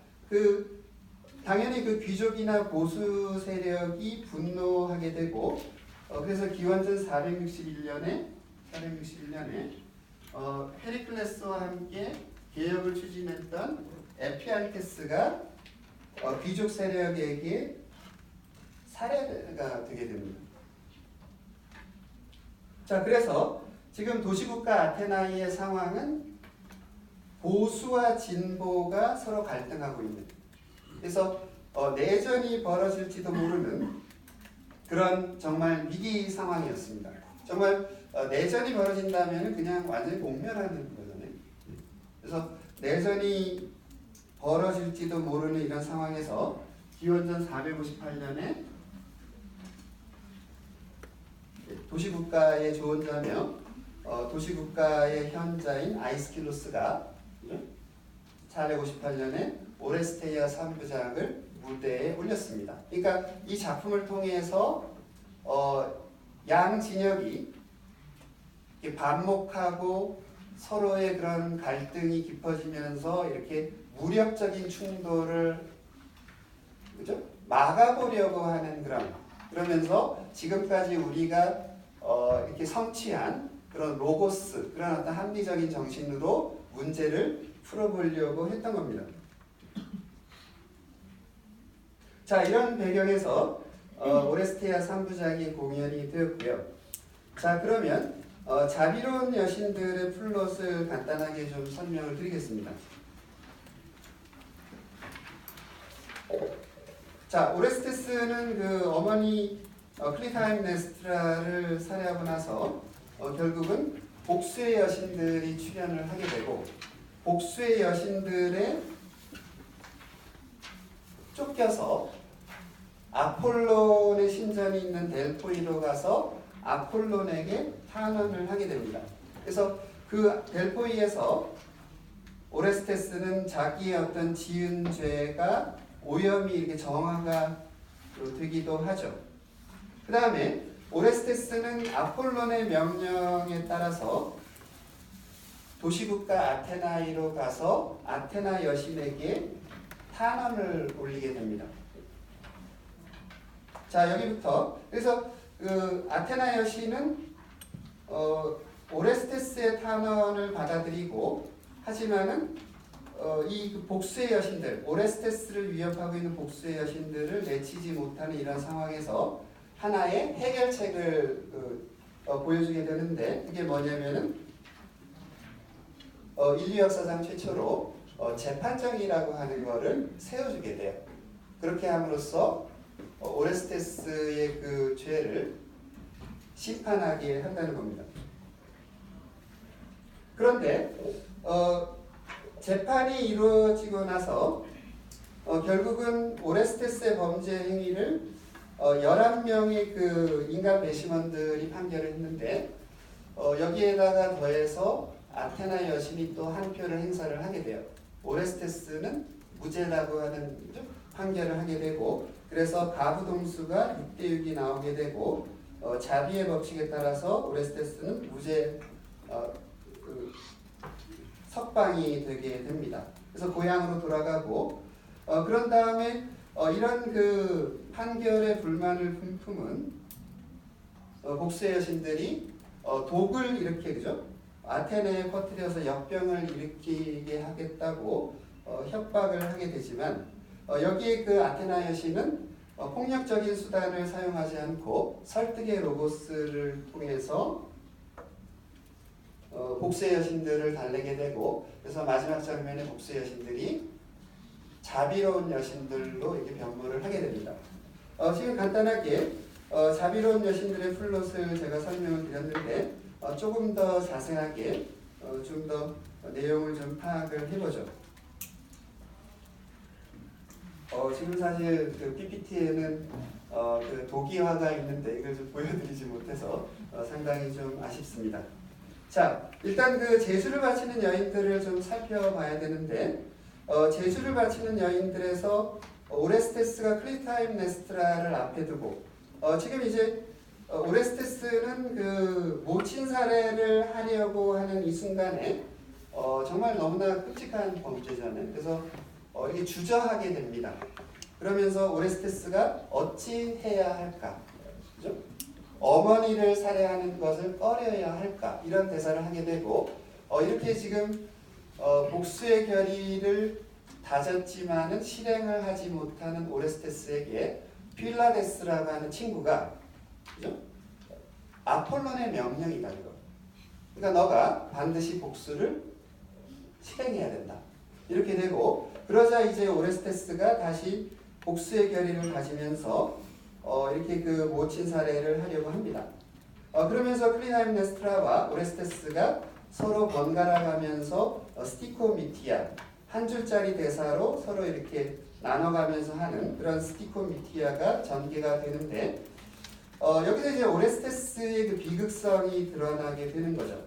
당연히 그 귀족이나 보수 세력이 분노하게 되고 그래서 기원전 461년에 페리클레스와 함께 개혁을 추진했던 에피알테스가 귀족 세력에게 살해가 되게 됩니다. 자, 그래서 지금 도시국가 아테나이의 상황은 보수와 진보가 서로 갈등하고 있는, 그래서 내전이 벌어질지도 모르는 그런 정말 위기 상황이었습니다. 정말 내전이 벌어진다면 그냥 완전히 공멸하는 거잖아요. 그래서 내전이 벌어질지도 모르는 이런 상황에서 기원전 458년에 도시국가의 조언자며 도시국가의 현자인 아이스킬로스가 458년에 오레스테이아 3부작을 무대에 올렸습니다. 그러니까 이 작품을 통해서 양 진영이 반목하고 서로의 그런 갈등이 깊어지면서 이렇게 무력적인 충돌을 그죠? 막아보려고 하는 그러면서 지금까지 우리가 이렇게 성취한 그런 로고스, 그런 어떤 합리적인 정신으로 문제를 풀어보려고 했던 겁니다. 자, 이런 배경에서 오레스테이아 3부작이 공연이 되었고요. 자, 그러면 자비로운 여신들의 플롯을 간단하게 좀 설명을 드리겠습니다. 자, 오레스테스는 그 어머니 클리타임네스트라를 살해하고 나서 결국은 복수의 여신들이 출연을 하게 되고, 복수의 여신들에 쫓겨서 아폴론의 신전이 있는 델포이로 가서 아폴론에게 탄원을 하게 됩니다. 그래서 그 델포이에서 오레스테스는 자기의 어떤 지은 죄가 오염이 이렇게 정화가 되기도 하죠. 그 다음에 오레스테스는 아폴론의 명령에 따라서 도시국가 아테나이로 가서 아테나 여신에게 탄원을 올리게 됩니다. 자, 여기부터 그래서 그 아테나 여신은 오레스테스의 탄원을 받아들이고, 하지만은 이 복수의 여신들, 오레스테스를 위협하고 있는 복수의 여신들을 내치지 못하는 이런 상황에서 하나의 해결책을 보여주게 되는데, 그게 뭐냐면은 인류 역사상 최초로 재판정이라고 하는 거를 세워주게 돼요. 그렇게 함으로써 오레스테스의 그 죄를 심판하게 한다는 겁니다. 그런데 재판이 이루어지고 나서 결국은 오레스테스의 범죄 행위를 11명의 그 인간 배심원들이 판결을 했는데, 여기에다가 더해서 아테나 여신이 또 한 표를 행사를 하게 돼요. 오레스테스는 무죄라고 하는 판결을 하게 되고, 그래서 가부동수가 6대6이 나오게 되고, 자비의 법칙에 따라서 오레스테스는 무죄 석방이 되게 됩니다. 그래서 고향으로 돌아가고, 그런 다음에 이런 그 판결에 불만을 품은 복수의 여신들이 독을 이렇게, 그죠? 아테네에 퍼뜨려서 역병을 일으키게 하겠다고 협박을 하게 되지만 여기에 그 아테나 여신은 폭력적인 수단을 사용하지 않고 설득의 로고스를 통해서 복수의 여신들을 달래게 되고, 그래서 마지막 장면에 복수의 여신들이 자비로운 여신들로 이렇게 변모를 하게 됩니다. 지금 간단하게 자비로운 여신들의 플롯을 제가 설명을 드렸는데 조금 더 자세하게 좀 더 내용을 좀 파악을 해보죠. 지금 사실 그 PPT에는 그 도기화가 있는데 이걸 좀 보여드리지 못해서 상당히 좀 아쉽습니다. 자, 일단 그 제수를 바치는 여인들을 좀 살펴봐야 되는데 제수를 바치는 여인들에서 오레스테스가 클리타임네스트라를 앞에 두고 지금 이제 오레스테스는 그 모친 살해를 하려고 하는 이 순간에 정말 너무나 끔찍한 범죄잖아요. 그래서 이렇게 주저하게 됩니다. 그러면서 오레스테스가 어찌 해야 할까? 그죠? 어머니를 살해하는 것을 꺼려야 할까? 이런 대사를 하게 되고 이렇게 지금 복수의 결의를 다졌지만은 실행을 하지 못하는 오레스테스에게 필라데스라고 하는 친구가, 그죠? 아폴론의 명령이다 이거. 그러니까 너가 반드시 복수를 실행해야 된다. 이렇게 되고, 그러자 이제 오레스테스가 다시 복수의 결의를 가지면서 이렇게 그 모친 살해를 하려고 합니다. 그러면서 클리타임네스트라와 오레스테스가 서로 번갈아 가면서 스티코미티아 한 줄짜리 대사로 서로 이렇게 나눠가면서 하는 그런 스티코미티아가 전개가 되는데 여기서 이제 오레스테스의 그 비극성이 드러나게 되는 거죠.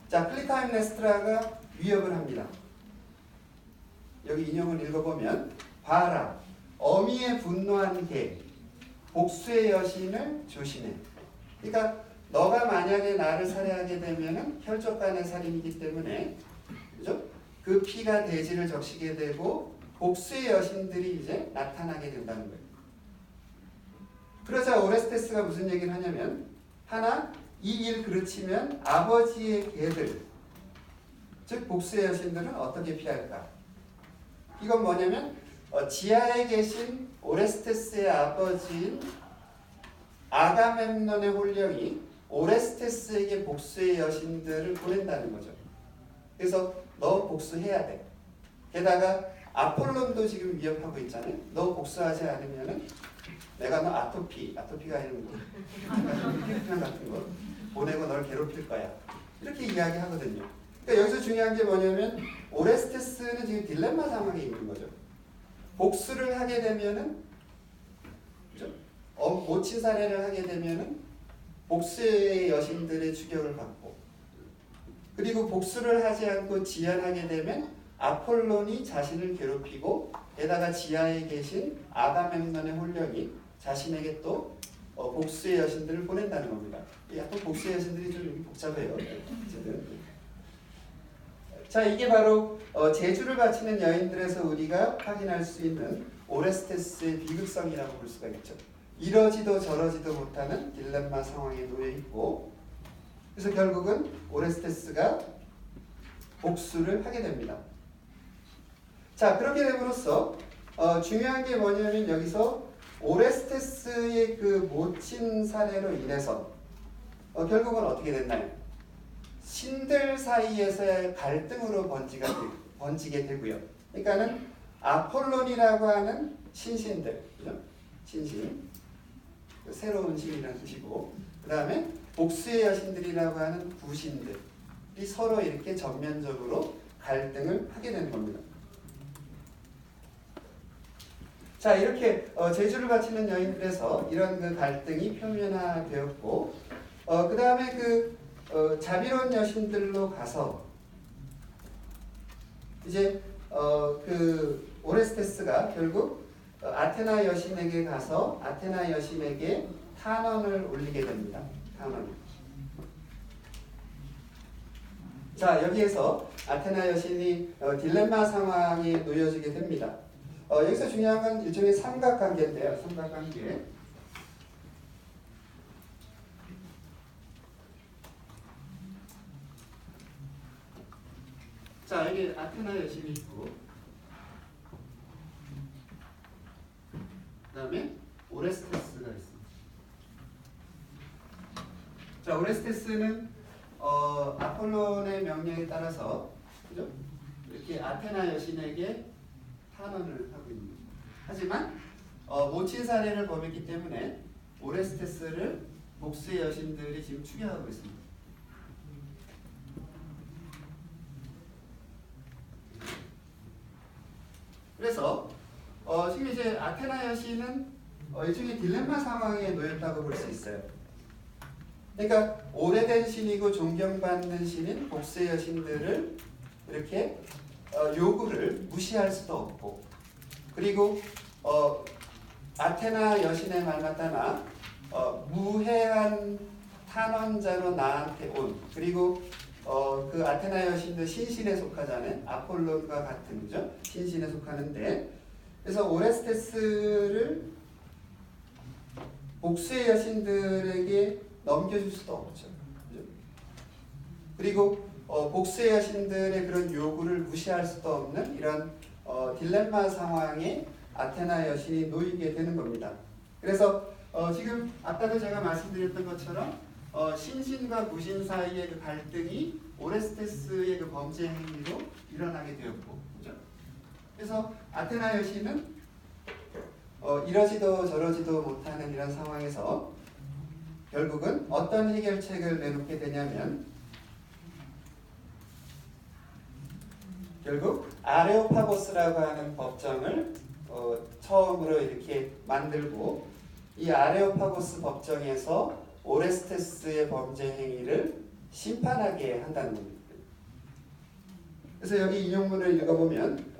자, 클리타임네스트라가 위협을 합니다. 여기 인용을 읽어보면 봐라, 어미의 분노한 개, 복수의 여신을 조심해. 그러니까 너가 만약에 나를 살해하게 되면은 혈족 간의 살인이기 때문에, 그죠? 그 피가 대지를 적시게 되고 복수의 여신들이 이제 나타나게 된다는 거예요. 그러자 오레스테스가 무슨 얘기를 하냐면, 하나, 이 일 그르치면 아버지의 개들, 즉 복수의 여신들은 어떻게 피할까? 이건 뭐냐면 지하에 계신 오레스테스의 아버지인 아가멤논의 혼령이 오레스테스에게 복수의 여신들을 보낸다는 거죠. 그래서 너 복수해야 돼. 게다가 아폴론도 지금 위협하고 있잖아요. 너 복수하지 않으면은 내가 너 아토피가 이런 거, 피부병 같은 거 보내고 널 괴롭힐 거야. 이렇게 이야기하거든요. 그러니까 여기서 중요한 게 뭐냐면 오레스테스는 지금 딜레마 상황에 있는 거죠. 복수를 하게 되면은, 그죠? 모친 살해를 하게 되면은 복수의 여신들의 추격을 받고, 그리고 복수를 하지 않고 지연하게 되면 아폴론이 자신을 괴롭히고, 게다가 지하에 계신 아가멤논의 혼령이 자신에게 또 복수의 여신들을 보낸다는 겁니다. 약간 복수의 여신들이 좀 복잡해요. 자, 이게 바로 제주를 바치는 여인들에서 우리가 확인할 수 있는 오레스테스의 비극성이라고 볼 수가 있죠. 이러지도 저러지도 못하는 딜레마 상황에 놓여 있고, 그래서 결국은 오레스테스가 복수를 하게 됩니다. 자, 그렇게 됨으로써 중요한 게 뭐냐면 여기서 오레스테스의 그 모친 사례로 인해서 결국은 어떻게 됐나요? 신들 사이에서의 갈등으로 번지게 되고요. 그러니까는 아폴론이라고 하는 신신들, 그죠? 신신, 새로운 신이라는 뜻이고, 그 다음에 복수의 여신들이라고 하는 구신들이 서로 이렇게 전면적으로 갈등을 하게 되는 겁니다. 자, 이렇게 제주를 바치는 여인들에서 이런 그 갈등이 표면화되었고, 그 다음에 그 자비로운 여신들로 가서 이제 그 오레스테스가 결국 아테나 여신에게 가서 아테나 여신에게 탄원을 올리게 됩니다. 탄원. 자, 여기에서 아테나 여신이 딜레마 상황에 놓여지게 됩니다. 여기서 중요한 건 일종의 삼각관계인데요. 삼각관계. 자, 여기 아테나 여신이 있고, 그 다음에 오레스테스가 있습니다. 자, 오레스테스는 아폴론의 명령에 따라서, 그죠? 이렇게 아테나 여신에게 탄원을 하고 있는 거죠. 하지만 모친 사례를 범했기 때문에 오레스테스를 복수의 여신들이 지금 추격하고 있습니다. 그래서 지금 이제 아테나 여신은 일종의 딜레마 상황에 놓였다고 볼 수 있어요. 그러니까 오래된 신이고 존경받는 신인 복수의 여신들을 이렇게 요구를 무시할 수도 없고, 그리고 아테나 여신의 말만 따나 무해한 탄원자로 나한테 온, 그리고 그 아테나 여신들 신신에 속하잖아요. 아폴론과 같은, 그죠? 신신에 속하는데, 그래서 오레스테스를 복수의 여신들에게 넘겨줄 수도 없죠. 그죠? 그리고 복수의 여신들의 그런 요구를 무시할 수도 없는 이런 딜레마 상황에 아테나 여신이 놓이게 되는 겁니다. 그래서 지금 아까도 제가 말씀드렸던 것처럼 신신과 무신 사이의 그 갈등이 오레스테스의 그 범죄 행위로 일어나게 되었고, 그죠? 그래서 아테나 여신은 이러지도 저러지도 못하는 이런 상황에서 결국은 어떤 해결책을 내놓게 되냐면, 결국 아레오파고스라고 하는 법정을 처음으로 이렇게 만들고, 이 아레오파고스 법정에서 오레스테스의 범죄 행위를 심판하게 한다는 겁니다. 그래서 여기 인용문을 읽어보면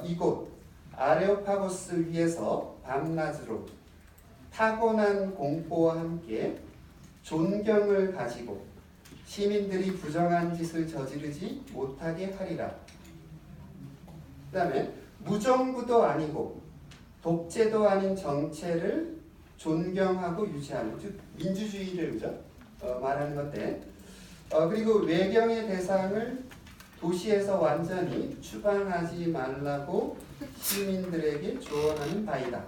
이곳 아레오파고스 위에서 밤낮으로 타고난 공포와 함께 존경을 가지고 시민들이 부정한 짓을 저지르지 못하게 하리라. 그 다음에 무정부도 아니고 독재도 아닌 정체를 존경하고 유지하는, 즉 민주주의를, 그죠? 말하는 건데, 그리고 외경의 대상을 도시에서 완전히 추방하지 말라고 시민들에게 조언하는 바이다.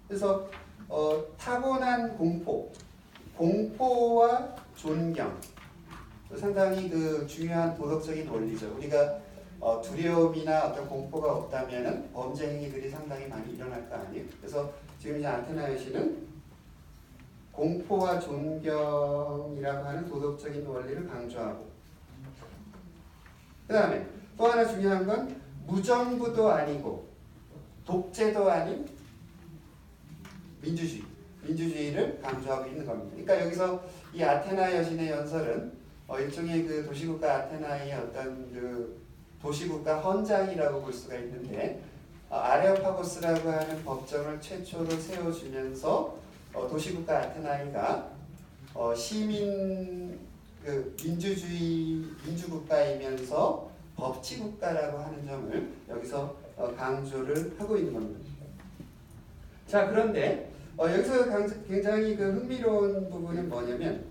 그래서 타고난 공포와 존경, 상당히 그 중요한 도덕적인 원리죠. 우리가 두려움이나 어떤 공포가 없다면은 범죄 행위들이 상당히 많이 일어날 거 아니에요. 그래서 지금 이제 아테나 여신은 공포와 존경이라고 하는 도덕적인 원리를 강조하고, 그 다음에 또 하나 중요한 건 무정부도 아니고 독재도 아닌 민주주의를 강조하고 있는 겁니다. 그러니까 여기서 이 아테나 여신의 연설은 일종의 그 도시국가 아테나의 어떤 그 도시국가 헌장이라고 볼 수가 있는데, 아레오파고스라고 하는 법정을 최초로 세워주면서 도시국가 아테나이가 시민 그 민주국가이면서 법치국가라고 하는 점을 여기서 강조를 하고 있는 겁니다. 자, 그런데 여기서 굉장히 그 흥미로운 부분은 뭐냐면,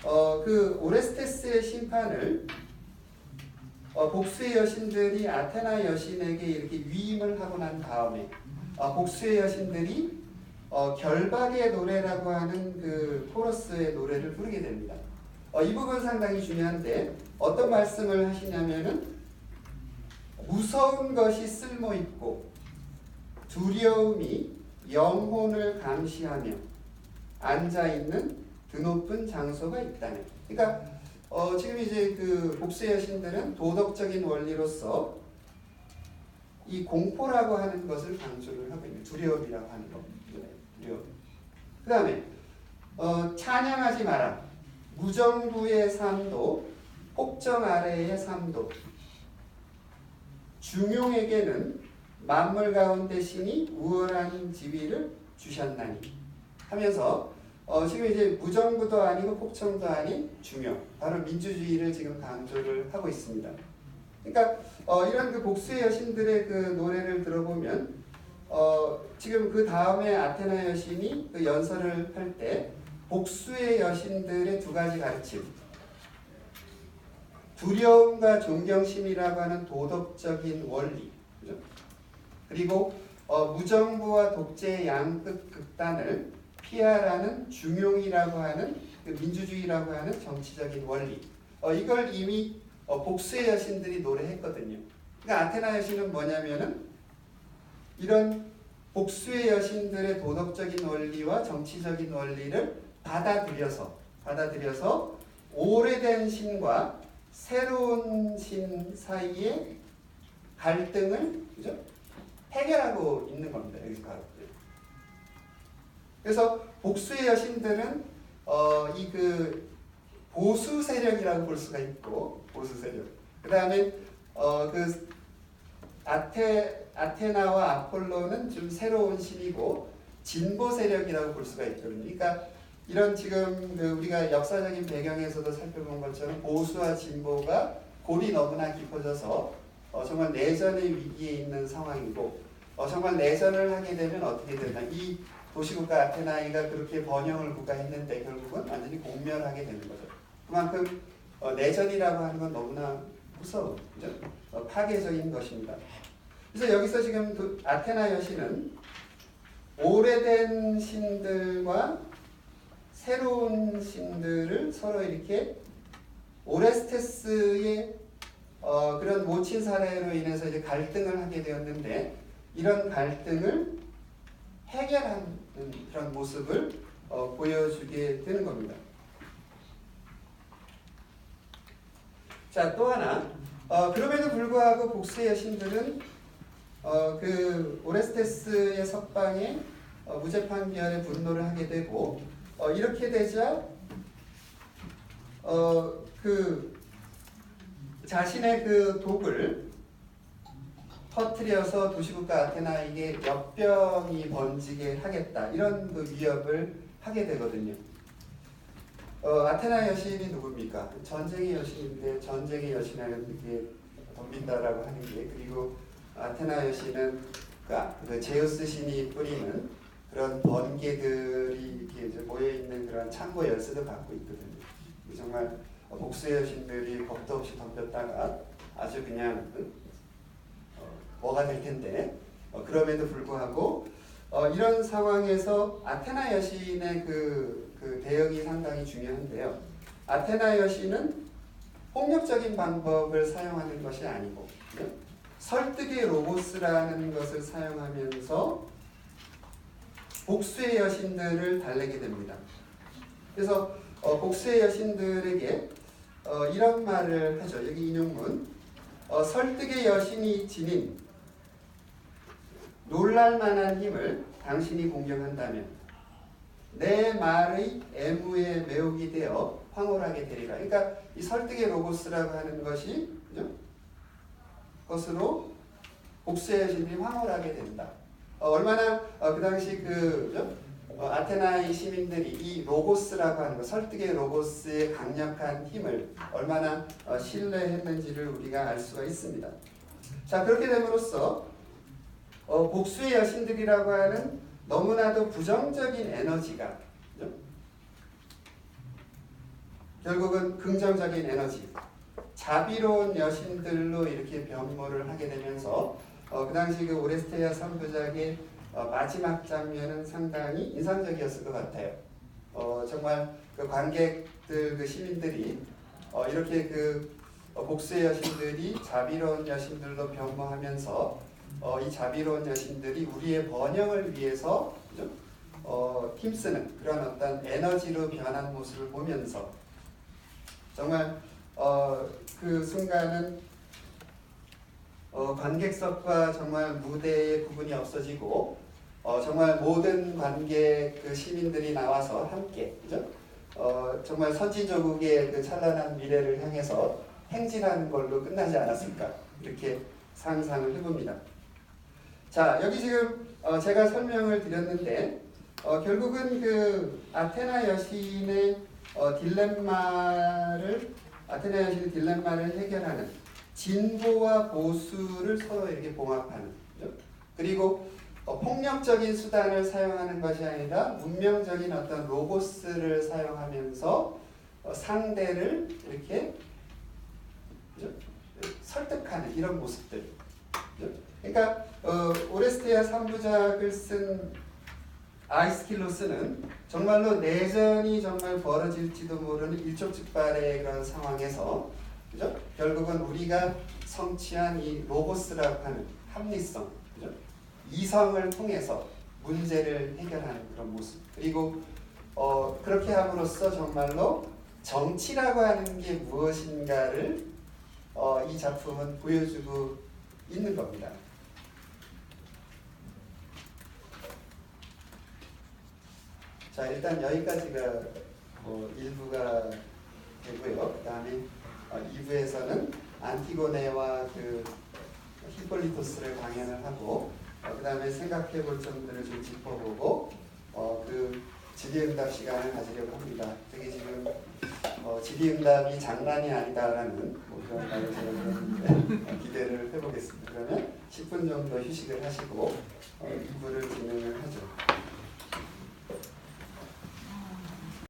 그 오레스테스의 심판을 복수의 여신들이 아테나 여신에게 이렇게 위임을 하고 난 다음에 복수의 여신들이 결박의 노래라고 하는 그 코러스의 노래를 부르게 됩니다. 이 부분 상당히 중요한데, 어떤 말씀을 하시냐면은 무서운 것이 쓸모 있고 두려움이 영혼을 감시하며 앉아 있는 드높은 장소가 있다네. 그러니까 지금 이제 그 복수의 여신들은 도덕적인 원리로서 이 공포라고 하는 것을 강조를 하고 있는, 두려움이라고 하는 것. 두려움. 그 다음에 찬양하지 마라. 무정부의 삶도 폭정 아래의 삶도 중용에게는 만물 가운데 신이 우월한 지위를 주셨나니 하면서 지금 이제 무정부도 아니고 폭정도 아닌 중용, 바로 민주주의를 지금 강조를 하고 있습니다. 그러니까 이런 그 복수의 여신들의 그 노래를 들어보면 지금 그 다음에 아테나 여신이 그 연설을 할 때 복수의 여신들의 두 가지 가르침, 두려움과 존경심이라고 하는 도덕적인 원리, 그죠? 그리고 무정부와 독재의 양극 극단을 피하라는 중용이라고 하는 그 민주주의라고 하는 정치적인 원리. 이걸 이미 복수의 여신들이 노래했거든요. 그러니까 아테나 여신은 뭐냐면은 이런 복수의 여신들의 도덕적인 원리와 정치적인 원리를 받아들여서 오래된 신과 새로운 신 사이의 갈등을, 그죠? 해결하고 있는 겁니다. 여기서 바로. 그래서 복수의 여신들은 이 그 보수 세력이라고 볼 수가 있고, 보수 세력. 그 다음에 그 아테나와 아폴로는 좀 새로운 신이고 진보 세력이라고 볼 수가 있거든요. 그러니까 이런 지금 그 우리가 역사적인 배경에서도 살펴본 것처럼 보수와 진보가 골이 너무나 깊어져서 정말 내전의 위기에 있는 상황이고, 정말 내전을 하게 되면 어떻게 되나, 이 도시국가 아테나이가 그렇게 번영을 구가했는데 결국은 완전히 공멸하게 되는 거죠. 그만큼 내전이라고 하는 건 너무나 무서운, 그죠? 파괴적인 것입니다. 그래서 여기서 지금 아테나 여신은 오래된 신들과 새로운 신들을 서로 이렇게 오레스테스의 그런 모친 사례로 인해서 이제 갈등을 하게 되었는데, 이런 갈등을 해결하는 그런 모습을 보여주게 되는 겁니다. 자, 또 하나, 그럼에도 불구하고 복수의 여신들은 그 오레스테스의 석방에 무죄판결에 분노를 하게 되고, 이렇게 되자 그 자신의 그 독을 터뜨려서 도시국가 아테나에게 역병이 번지게 하겠다, 이런 그 위협을 하게 되거든요. 아테나 여신이 누굽니까? 전쟁의 여신인데 전쟁의 여신을 이렇게 덤빈다라고 하는 게, 그리고 아테나 여신은 그 제우스 신이 뿌리는 그런 번개들이 이렇게 이제 모여 있는 그런 창고 열쇠도 갖고 있거든요. 정말 복수의 여신들이 겁도 없이 덤볐다가 아주 그냥 뭐가 될 텐데, 그럼에도 불구하고 이런 상황에서 아테나 여신의 그 대응이 상당히 중요한데요. 아테나 여신은 폭력적인 방법을 사용하는 것이 아니고 설득의 로고스라는 것을 사용하면서 복수의 여신들을 달래게 됩니다. 그래서 복수의 여신들에게 이런 말을 하죠. 여기 인용문, 설득의 여신이 지닌 놀랄만한 힘을 당신이 공격한다면 내 말의 애무에 매혹이 되어 황홀하게 되리라. 그러니까 이 설득의 로고스라고 하는 것이, 그죠? 것으로 복수의 여신들이 황홀하게 된다. 얼마나 그 당시 아테나의 시민들이 이 로고스라고 하는 것, 설득의 로고스의 강력한 힘을 얼마나 신뢰했는지를 우리가 알 수가 있습니다. 자, 그렇게 됨으로써 복수의 여신들이라고 하는 너무나도 부정적인 에너지가, 그죠? 결국은 긍정적인 에너지, 자비로운 여신들로 이렇게 변모를 하게 되면서 그 당시 그 오레스테아 선부작의 마지막 장면은 상당히 인상적이었을 것 같아요. 정말 그 관객들, 그 시민들이 이렇게 그 복수의 여신들이 자비로운 여신들로 변모하면서 이 자비로운 여신들이 우리의 번영을 위해서, 그죠? 힘쓰는 그런 어떤 에너지로 변한 모습을 보면서 정말 그 순간은 관객석과 정말 무대의 구분이 없어지고 정말 모든 관객 그 시민들이 나와서 함께, 그죠? 정말 선진조국의 그 찬란한 미래를 향해서 행진하는 걸로 끝나지 않았을까, 이렇게 상상을 해봅니다. 자, 여기 지금 제가 설명을 드렸는데 결국은 그 아테나 여신의 딜레마를 해결하는, 진보와 보수를 서로 이렇게 봉합하는, 그죠? 그리고 폭력적인 수단을 사용하는 것이 아니라 문명적인 어떤 로고스를 사용하면서 상대를 이렇게 설득하는 이런 모습들. 그러니까 오레스테아 3부작을 쓴 아이스킬로스는 정말로 내전이 정말 벌어질지도 모르는 일촉즉발의 그런 상황에서, 그죠? 결국은 우리가 성취한 이 로고스라고 하는 합리성, 그죠? 이성을 통해서 문제를 해결하는 그런 모습. 그리고 그렇게 함으로써 정말로 정치라고 하는 게 무엇인가를 이 작품은 보여주고 있는 겁니다. 자, 일단 여기까지가 1부가 되고요. 그 다음에 2부에서는 안티고네와 그 히폴리토스를 강연을 하고, 그 다음에 생각해 볼 점들을 좀 짚어보고, 그 질의응답 시간을 가지려고 합니다. 되게 지금 질의응답이 장난이 아니다라는 그런 말을 제가 들었는데 기대를 해보겠습니다. 그러면 10분 정도 휴식을 하시고 2부를 진행을 하죠.